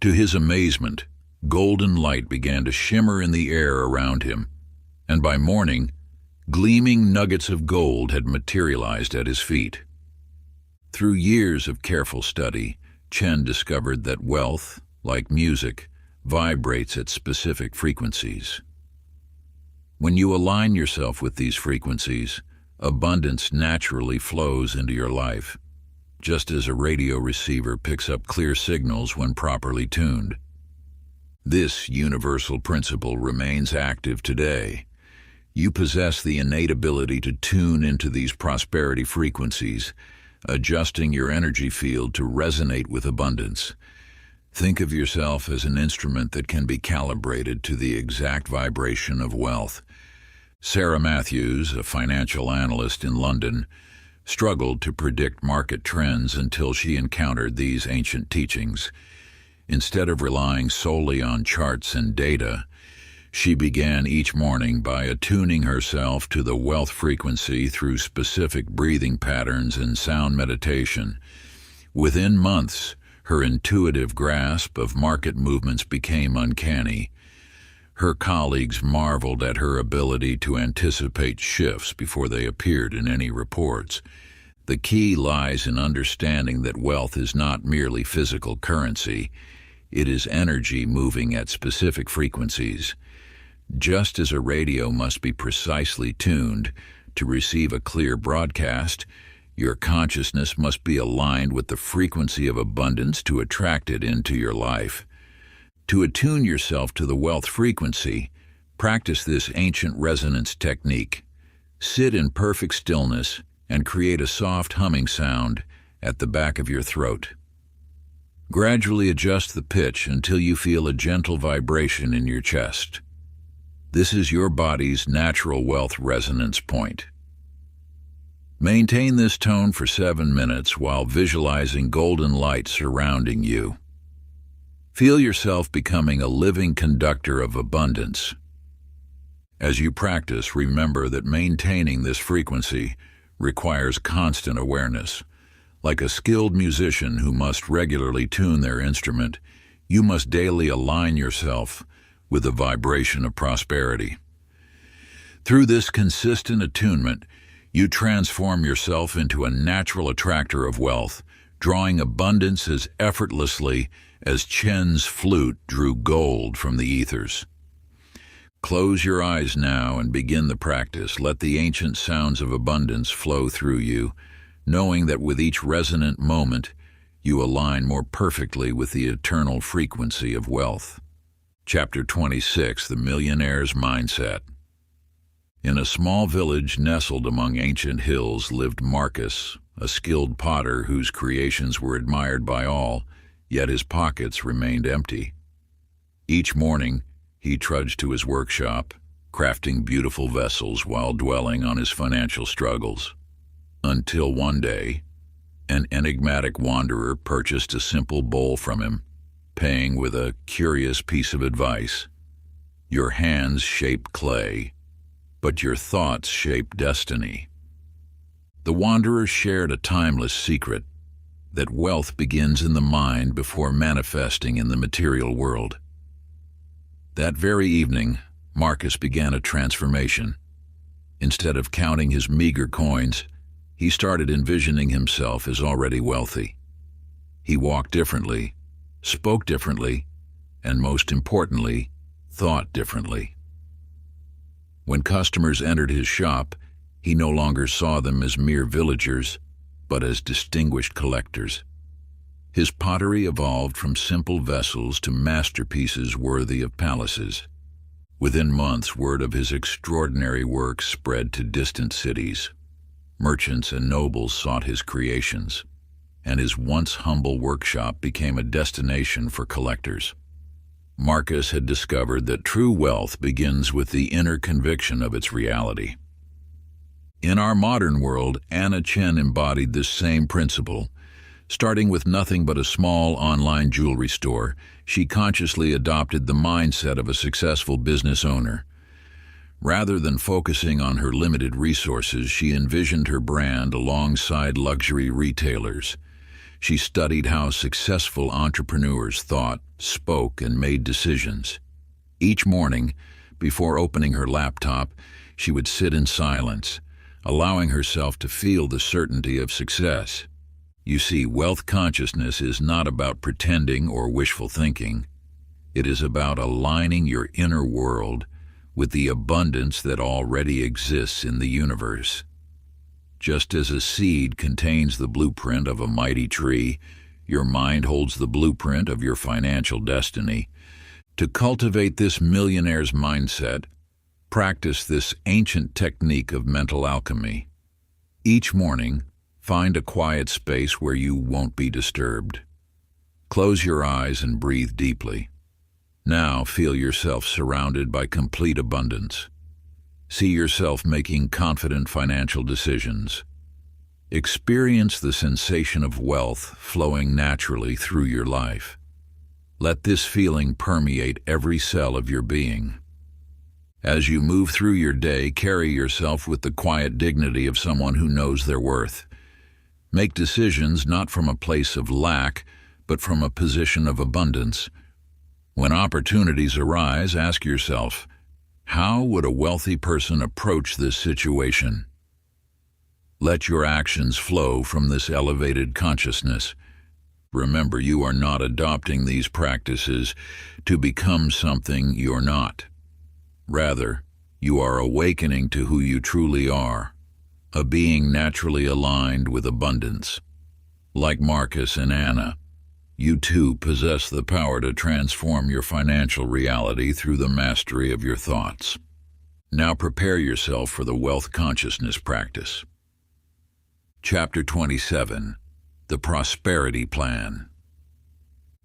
To his amazement, golden light began to shimmer in the air around him, and by morning, gleaming nuggets of gold had materialized at his feet. Through years of careful study, Chen discovered that wealth, like music, vibrates at specific frequencies. When you align yourself with these frequencies, abundance naturally flows into your life, just as a radio receiver picks up clear signals when properly tuned. This universal principle remains active today. You possess the innate ability to tune into these prosperity frequencies, adjusting your energy field to resonate with abundance. Think of yourself as an instrument that can be calibrated to the exact vibration of wealth. Sarah Matthews, a financial analyst in London, struggled to predict market trends until she encountered these ancient teachings. Instead of relying solely on charts and data, she began each morning by attuning herself to the wealth frequency through specific breathing patterns and sound meditation. Within months, her intuitive grasp of market movements became uncanny. Her colleagues marveled at her ability to anticipate shifts before they appeared in any reports. The key lies in understanding that wealth is not merely physical currency. It is energy moving at specific frequencies. Just as a radio must be precisely tuned to receive a clear broadcast, your consciousness must be aligned with the frequency of abundance to attract it into your life. To attune yourself to the wealth frequency, practice this ancient resonance technique. Sit in perfect stillness and create a soft humming sound at the back of your throat. Gradually adjust the pitch until you feel a gentle vibration in your chest. This is your body's natural wealth resonance point. Maintain this tone for 7 minutes while visualizing golden light surrounding you. Feel yourself becoming a living conductor of abundance. As you practice, remember that maintaining this frequency requires constant awareness. Like a skilled musician who must regularly tune their instrument, you must daily align yourself with the vibration of prosperity. Through this consistent attunement, you transform yourself into a natural attractor of wealth, drawing abundance as effortlessly as Chen's flute drew gold from the ethers. Close your eyes now and begin the practice. Let the ancient sounds of abundance flow through you, knowing that with each resonant moment, you align more perfectly with the eternal frequency of wealth. Chapter 26, The Millionaire's Mindset. In a small village nestled among ancient hills lived Marcus, a skilled potter whose creations were admired by all, yet his pockets remained empty. Each morning, he trudged to his workshop, crafting beautiful vessels while dwelling on his financial struggles. Until one day, an enigmatic wanderer purchased a simple bowl from him, paying with a curious piece of advice. Your hands shape clay, but your thoughts shape destiny. The wanderer shared a timeless secret, that wealth begins in the mind before manifesting in the material world. That very evening, Marcus began a transformation. Instead of counting his meager coins, he started envisioning himself as already wealthy. He walked differently, spoke differently, and most importantly, thought differently. When customers entered his shop, he no longer saw them as mere villagers, but as distinguished collectors. His pottery evolved from simple vessels to masterpieces worthy of palaces. Within months, word of his extraordinary work spread to distant cities. Merchants and nobles sought his creations, and his once humble workshop became a destination for collectors. Marcus had discovered that true wealth begins with the inner conviction of its reality. In our modern world, Anna Chen embodied this same principle. Starting with nothing but a small online jewelry store, she consciously adopted the mindset of a successful business owner. Rather than focusing on her limited resources, she envisioned her brand alongside luxury retailers. She studied how successful entrepreneurs thought, spoke, and made decisions. Each morning, before opening her laptop, she would sit in silence, allowing herself to feel the certainty of success. You see, wealth consciousness is not about pretending or wishful thinking. It is about aligning your inner world with the abundance that already exists in the universe. Just as a seed contains the blueprint of a mighty tree, your mind holds the blueprint of your financial destiny. To cultivate this millionaire's mindset, practice this ancient technique of mental alchemy. Each morning, find a quiet space where you won't be disturbed. Close your eyes and breathe deeply. Now feel yourself surrounded by complete abundance. See yourself making confident financial decisions. Experience the sensation of wealth flowing naturally through your life. Let this feeling permeate every cell of your being. As you move through your day, carry yourself with the quiet dignity of someone who knows their worth. Make decisions not from a place of lack, but from a position of abundance. When opportunities arise, ask yourself, how would a wealthy person approach this situation? Let your actions flow from this elevated consciousness. Remember, you are not adopting these practices to become something you're not. Rather, you are awakening to who you truly are, a being naturally aligned with abundance. Like Marcus and Anna, you too possess the power to transform your financial reality through the mastery of your thoughts. Now prepare yourself for the wealth consciousness practice. Chapter 27. The Prosperity Plan.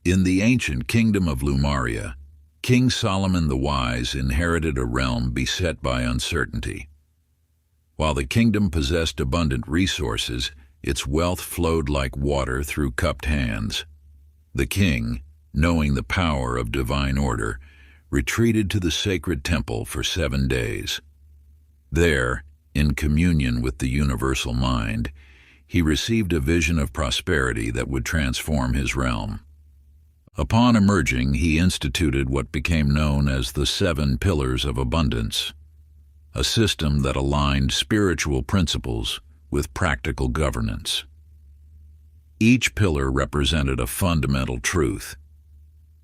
In the ancient kingdom of Lumaria, King Solomon the Wise inherited a realm beset by uncertainty. While the kingdom possessed abundant resources, its wealth flowed like water through cupped hands. The king, knowing the power of divine order, retreated to the sacred temple for 7 days. There, in communion with the universal mind, he received a vision of prosperity that would transform his realm. Upon emerging, he instituted what became known as the 7 Pillars of Abundance, a system that aligned spiritual principles with practical governance. Each pillar represented a fundamental truth: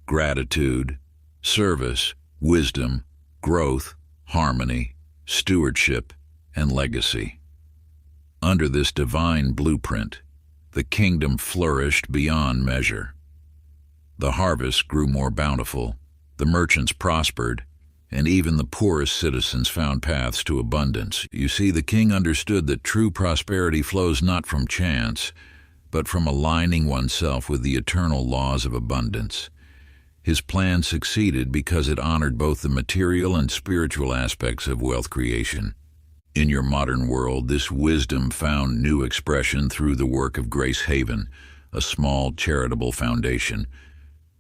gratitude, service, wisdom, growth, harmony, stewardship, and legacy. Under this divine blueprint, the kingdom flourished beyond measure. The harvest grew more bountiful, the merchants prospered, and even the poorest citizens found paths to abundance. You see, the king understood that true prosperity flows not from chance, but from aligning oneself with the eternal laws of abundance. His plan succeeded because it honored both the material and spiritual aspects of wealth creation. In your modern world, this wisdom found new expression through the work of Grace Haven, a small charitable foundation.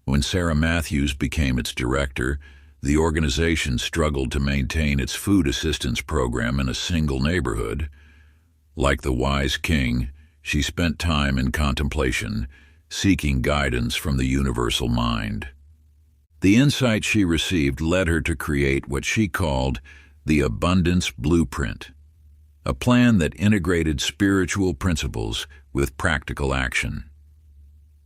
When Sarah Matthews became its director, the organization struggled to maintain its food assistance program in a single neighborhood. Like the wise king, she spent time in contemplation, seeking guidance from the universal mind. The insight she received led her to create what she called the Abundance Blueprint, a plan that integrated spiritual principles with practical action.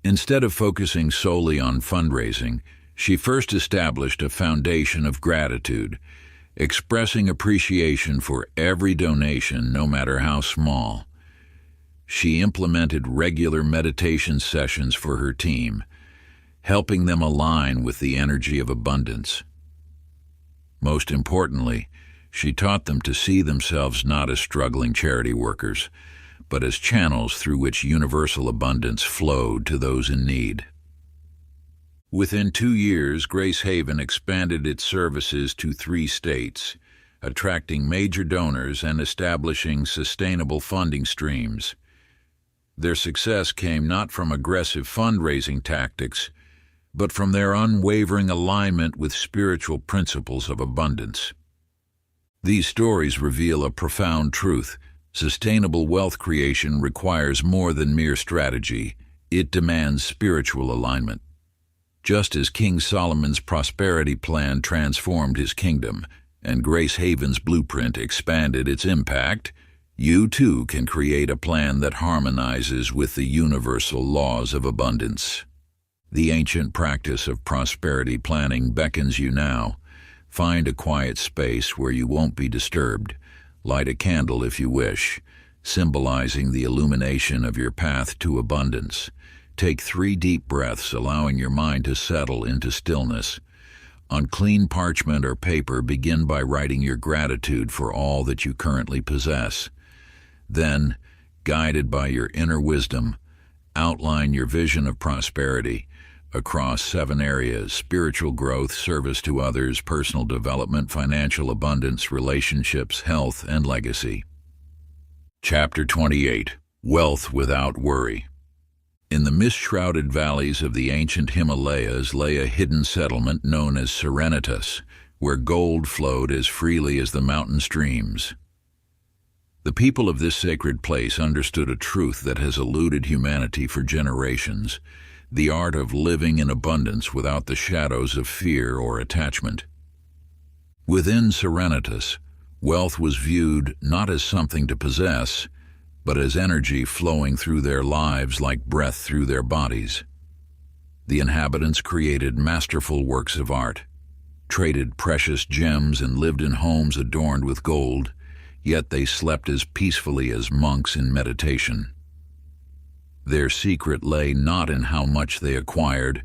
Instead of focusing solely on fundraising, she first established a foundation of gratitude, expressing appreciation for every donation, no matter how small. She implemented regular meditation sessions for her team, helping them align with the energy of abundance. Most importantly, she taught them to see themselves not as struggling charity workers, but as channels through which universal abundance flowed to those in need. Within 2 years, Grace Haven expanded its services to 3 states, attracting major donors and establishing sustainable funding streams. Their success came not from aggressive fundraising tactics, but from their unwavering alignment with spiritual principles of abundance. These stories reveal a profound truth. Sustainable wealth creation requires more than mere strategy. It demands spiritual alignment. Just as King Solomon's prosperity plan transformed his kingdom and Grace Haven's blueprint expanded its impact, you too can create a plan that harmonizes with the universal laws of abundance. The ancient practice of prosperity planning beckons you now. Find a quiet space where you won't be disturbed. Light a candle if you wish, symbolizing the illumination of your path to abundance. Take 3 deep breaths, allowing your mind to settle into stillness. On clean parchment or paper, begin by writing your gratitude for all that you currently possess. Then, guided by your inner wisdom, outline your vision of prosperity across 7 areas: spiritual growth, service to others, personal development, financial abundance, relationships, health, and legacy. Chapter 28. Wealth Without Worry. In the mist-shrouded valleys of the ancient Himalayas lay a hidden settlement known as Serenitas, where gold flowed as freely as the mountain streams. The people of this sacred place understood a truth that has eluded humanity for generations: the art of living in abundance without the shadows of fear or attachment. Within Serenitas, wealth was viewed not as something to possess, but as energy flowing through their lives like breath through their bodies. The inhabitants created masterful works of art, traded precious gems, and lived in homes adorned with gold, yet they slept as peacefully as monks in meditation. Their secret lay not in how much they acquired,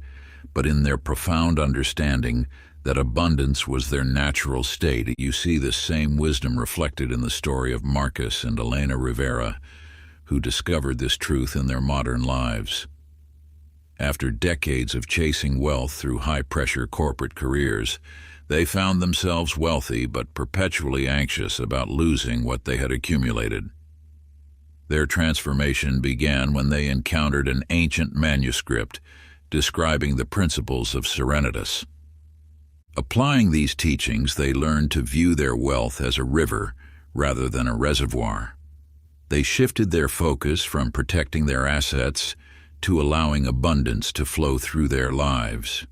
but in their profound understanding that abundance was their natural state. You see this same wisdom reflected in the story of Marcus and Elena Rivera, who discovered this truth in their modern lives. After decades of chasing wealth through high-pressure corporate careers, they found themselves wealthy but perpetually anxious about losing what they had accumulated. Their transformation began when they encountered an ancient manuscript describing the principles of Serenitas. Applying these teachings, they learned to view their wealth as a river rather than a reservoir. They shifted their focus from protecting their assets to allowing abundance to flow through their lives.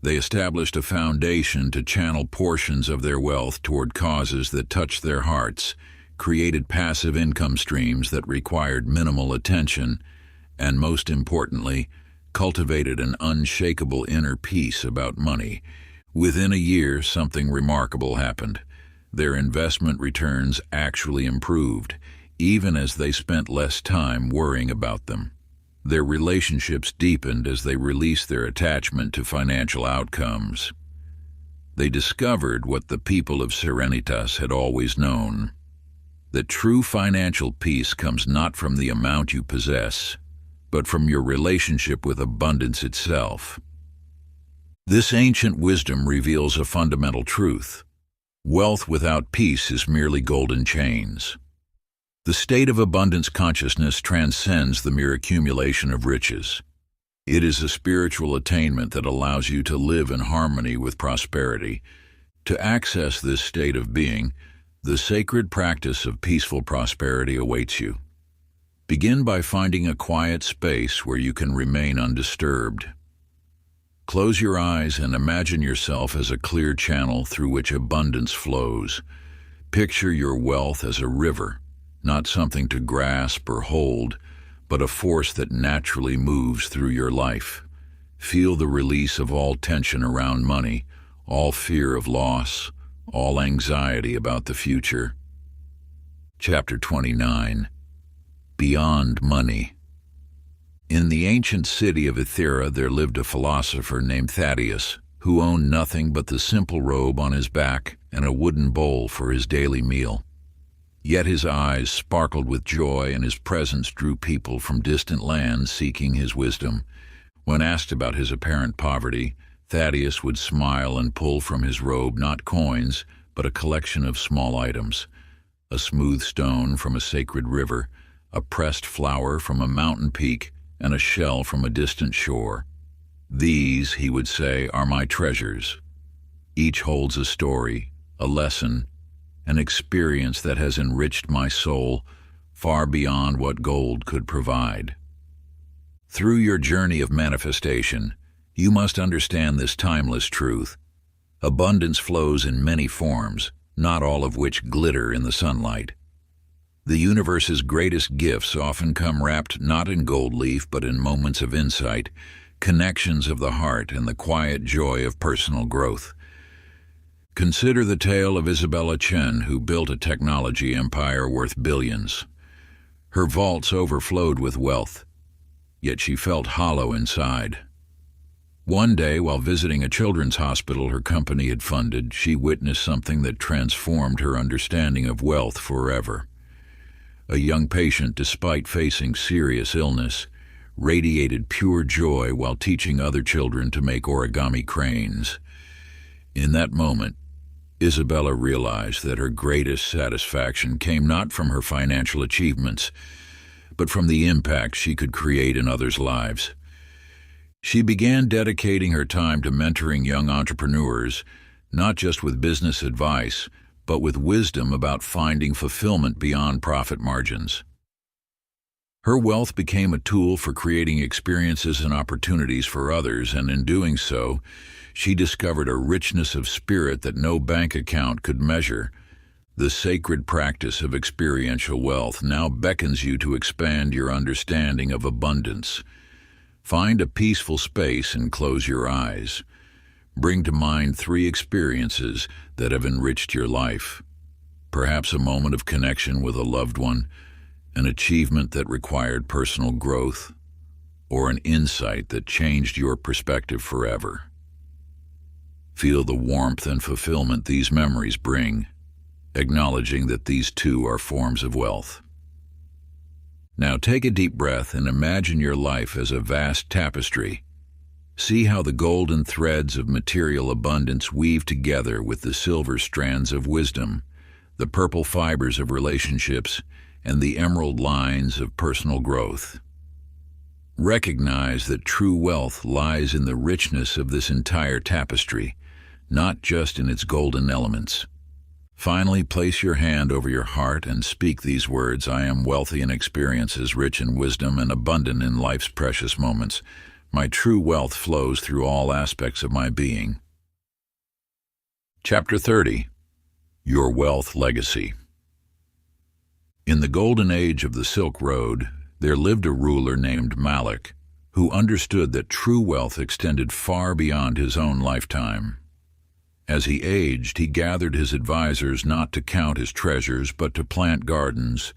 They established a foundation to channel portions of their wealth toward causes that touched their hearts, created passive income streams that required minimal attention, and most importantly, cultivated an unshakable inner peace about money. Within a year, something remarkable happened. Their investment returns actually improved, even as they spent less time worrying about them. Their relationships deepened as they released their attachment to financial outcomes. They discovered what the people of Serenitas had always known, that true financial peace comes not from the amount you possess, but from your relationship with abundance itself. This ancient wisdom reveals a fundamental truth. Wealth without peace is merely golden chains. The state of abundance consciousness transcends the mere accumulation of riches. It is a spiritual attainment that allows you to live in harmony with prosperity. To access this state of being, the sacred practice of peaceful prosperity awaits you. Begin by finding a quiet space where you can remain undisturbed. Close your eyes and imagine yourself as a clear channel through which abundance flows. Picture your wealth as a river, not something to grasp or hold, but a force that naturally moves through your life. Feel the release of all tension around money, all fear of loss, all anxiety about the future. Chapter 29. Beyond Money. In the ancient city of Ithera there lived a philosopher named Thaddeus, who owned nothing but the simple robe on his back and a wooden bowl for his daily meal. Yet his eyes sparkled with joy, and his presence drew people from distant lands seeking his wisdom. When asked about his apparent poverty, Thaddeus would smile and pull from his robe not coins, but a collection of small items: a smooth stone from a sacred river, a pressed flower from a mountain peak, and a shell from a distant shore. "These," he would say, "are my treasures. Each holds a story, a lesson, an experience that has enriched my soul far beyond what gold could provide." Through your journey of manifestation, you must understand this timeless truth. Abundance flows in many forms, not all of which glitter in the sunlight. The universe's greatest gifts often come wrapped not in gold leaf but in moments of insight, connections of the heart, and the quiet joy of personal growth. Consider the tale of Isabella Chen, who built a technology empire worth billions. Her vaults overflowed with wealth, yet she felt hollow inside. One day, while visiting a children's hospital her company had funded, she witnessed something that transformed her understanding of wealth forever. A young patient, despite facing serious illness, radiated pure joy while teaching other children to make origami cranes. In that moment, Isabella realized that her greatest satisfaction came not from her financial achievements, but from the impact she could create in others' lives. She began dedicating her time to mentoring young entrepreneurs, not just with business advice, but with wisdom about finding fulfillment beyond profit margins. Her wealth became a tool for creating experiences and opportunities for others, and in doing so, she discovered a richness of spirit that no bank account could measure. The sacred practice of experiential wealth now beckons you to expand your understanding of abundance. Find a peaceful space and close your eyes. Bring to mind 3 experiences that have enriched your life. Perhaps a moment of connection with a loved one, an achievement that required personal growth, or an insight that changed your perspective forever. Feel the warmth and fulfillment these memories bring, acknowledging that these too are forms of wealth. Now take a deep breath and imagine your life as a vast tapestry. See how the golden threads of material abundance weave together with the silver strands of wisdom, the purple fibers of relationships, and the emerald lines of personal growth. Recognize that true wealth lies in the richness of this entire tapestry, not just in its golden elements. Finally, place your hand over your heart and speak these words: I am wealthy in experiences, rich in wisdom, and abundant in life's precious moments. My true wealth flows through all aspects of my being. Chapter 30. Your Wealth Legacy. In the golden age of the Silk Road, there lived a ruler named Malik, who understood that true wealth extended far beyond his own lifetime. As he aged, he gathered his advisors not to count his treasures, but to plant gardens,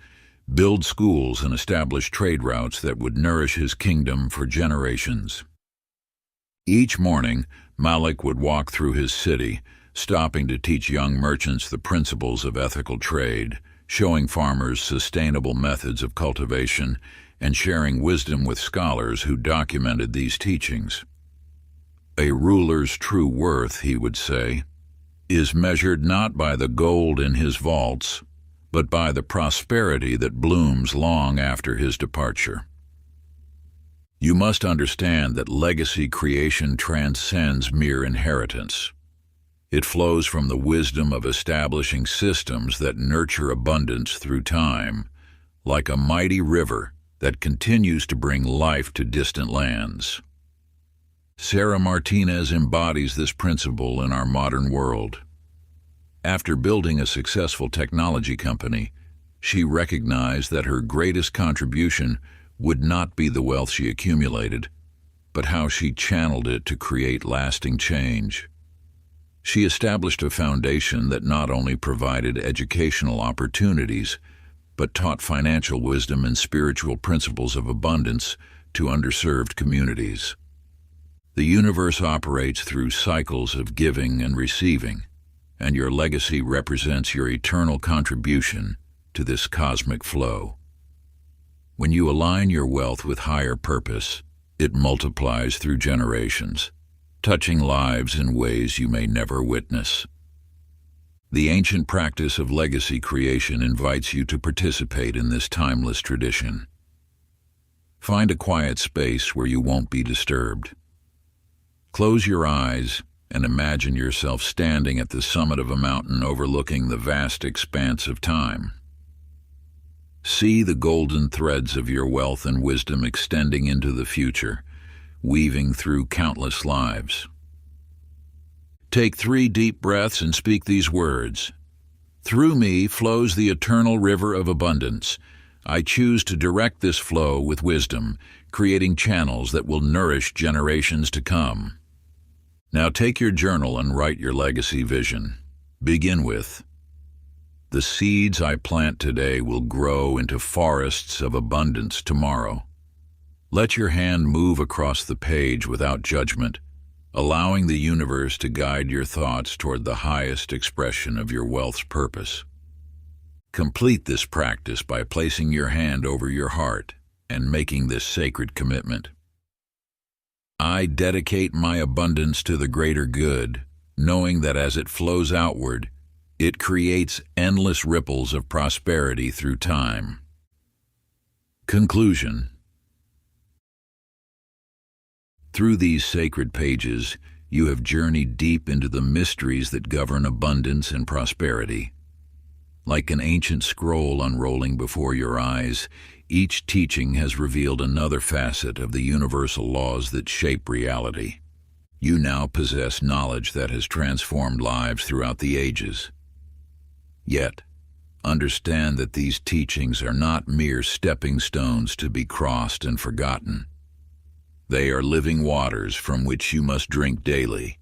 build schools, and establish trade routes that would nourish his kingdom for generations. Each morning, Malik would walk through his city, stopping to teach young merchants the principles of ethical trade, showing farmers sustainable methods of cultivation, and sharing wisdom with scholars who documented these teachings. A ruler's true worth, he would say, is measured not by the gold in his vaults, but by the prosperity that blooms long after his departure. You must understand that legacy creation transcends mere inheritance. It flows from the wisdom of establishing systems that nurture abundance through time, like a mighty river that continues to bring life to distant lands. Sarah Martinez embodies this principle in our modern world. After building a successful technology company, she recognized that her greatest contribution would not be the wealth she accumulated, but how she channeled it to create lasting change. She established a foundation that not only provided educational opportunities, but taught financial wisdom and spiritual principles of abundance to underserved communities. The universe operates through cycles of giving and receiving, and your legacy represents your eternal contribution to this cosmic flow. When you align your wealth with higher purpose, it multiplies through generations, touching lives in ways you may never witness. The ancient practice of legacy creation invites you to participate in this timeless tradition. Find a quiet space where you won't be disturbed. Close your eyes and imagine yourself standing at the summit of a mountain overlooking the vast expanse of time. See the golden threads of your wealth and wisdom extending into the future, weaving through countless lives. Take 3 deep breaths and speak these words. Through me flows the eternal river of abundance. I choose to direct this flow with wisdom, creating channels that will nourish generations to come. Now take your journal and write your legacy vision. Begin with, the seeds I plant today will grow into forests of abundance tomorrow. Let your hand move across the page without judgment, allowing the universe to guide your thoughts toward the highest expression of your wealth's purpose. Complete this practice by placing your hand over your heart and making this sacred commitment. I dedicate my abundance to the greater good, knowing that as it flows outward, it creates endless ripples of prosperity through time. Conclusion. Through these sacred pages, you have journeyed deep into the mysteries that govern abundance and prosperity. Like an ancient scroll unrolling before your eyes, each teaching has revealed another facet of the universal laws that shape reality. You now possess knowledge that has transformed lives throughout the ages. Yet, understand that these teachings are not mere stepping stones to be crossed and forgotten. They are living waters from which you must drink daily.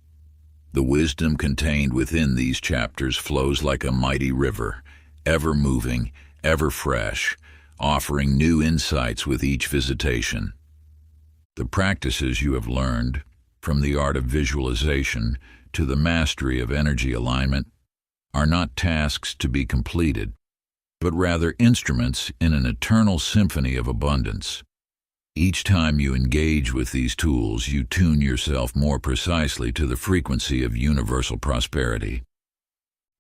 The wisdom contained within these chapters flows like a mighty river, ever moving, ever fresh, offering new insights with each visitation. The practices you have learned, from the art of visualization to the mastery of energy alignment, are not tasks to be completed, but rather instruments in an eternal symphony of abundance. Each time you engage with these tools, you tune yourself more precisely to the frequency of universal prosperity.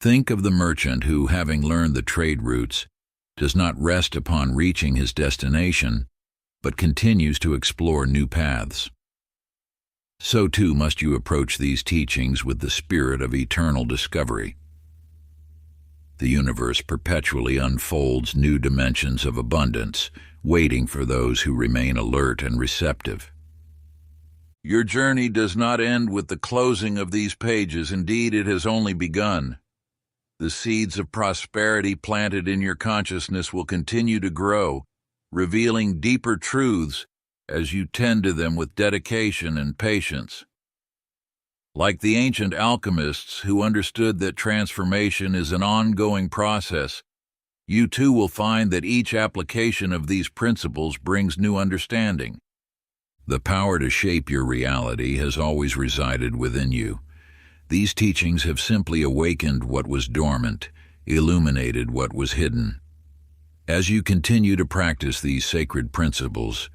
Think of the merchant who, having learned the trade routes, does not rest upon reaching his destination, but continues to explore new paths. So too must you approach these teachings with the spirit of eternal discovery. The universe perpetually unfolds new dimensions of abundance, waiting for those who remain alert and receptive. Your journey does not end with the closing of these pages. Indeed, it has only begun. The seeds of prosperity planted in your consciousness will continue to grow, revealing deeper truths as you tend to them with dedication and patience. Like the ancient alchemists who understood that transformation is an ongoing process, you too will find that each application of these principles brings new understanding. The power to shape your reality has always resided within you. These teachings have simply awakened what was dormant, illuminated what was hidden. As you continue to practice these sacred principles,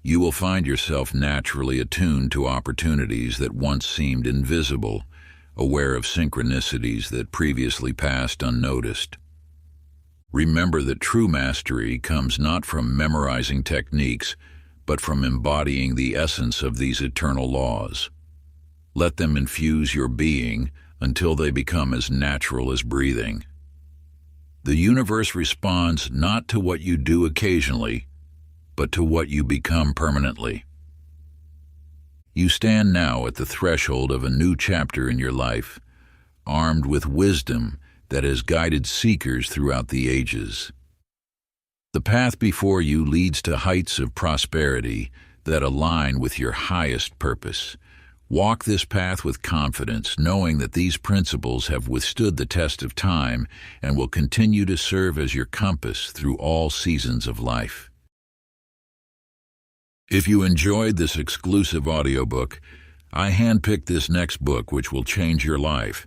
you will find yourself naturally attuned to opportunities that once seemed invisible, aware of synchronicities that previously passed unnoticed. Remember that true mastery comes not from memorizing techniques, but from embodying the essence of these eternal laws. Let them infuse your being until they become as natural as breathing. The universe responds not to what you do occasionally, but to what you become permanently. You stand now at the threshold of a new chapter in your life, armed with wisdom that has guided seekers throughout the ages. The path before you leads to heights of prosperity that align with your highest purpose. Walk this path with confidence, knowing that these principles have withstood the test of time and will continue to serve as your compass through all seasons of life. If you enjoyed this exclusive audiobook, I handpicked this next book which will change your life.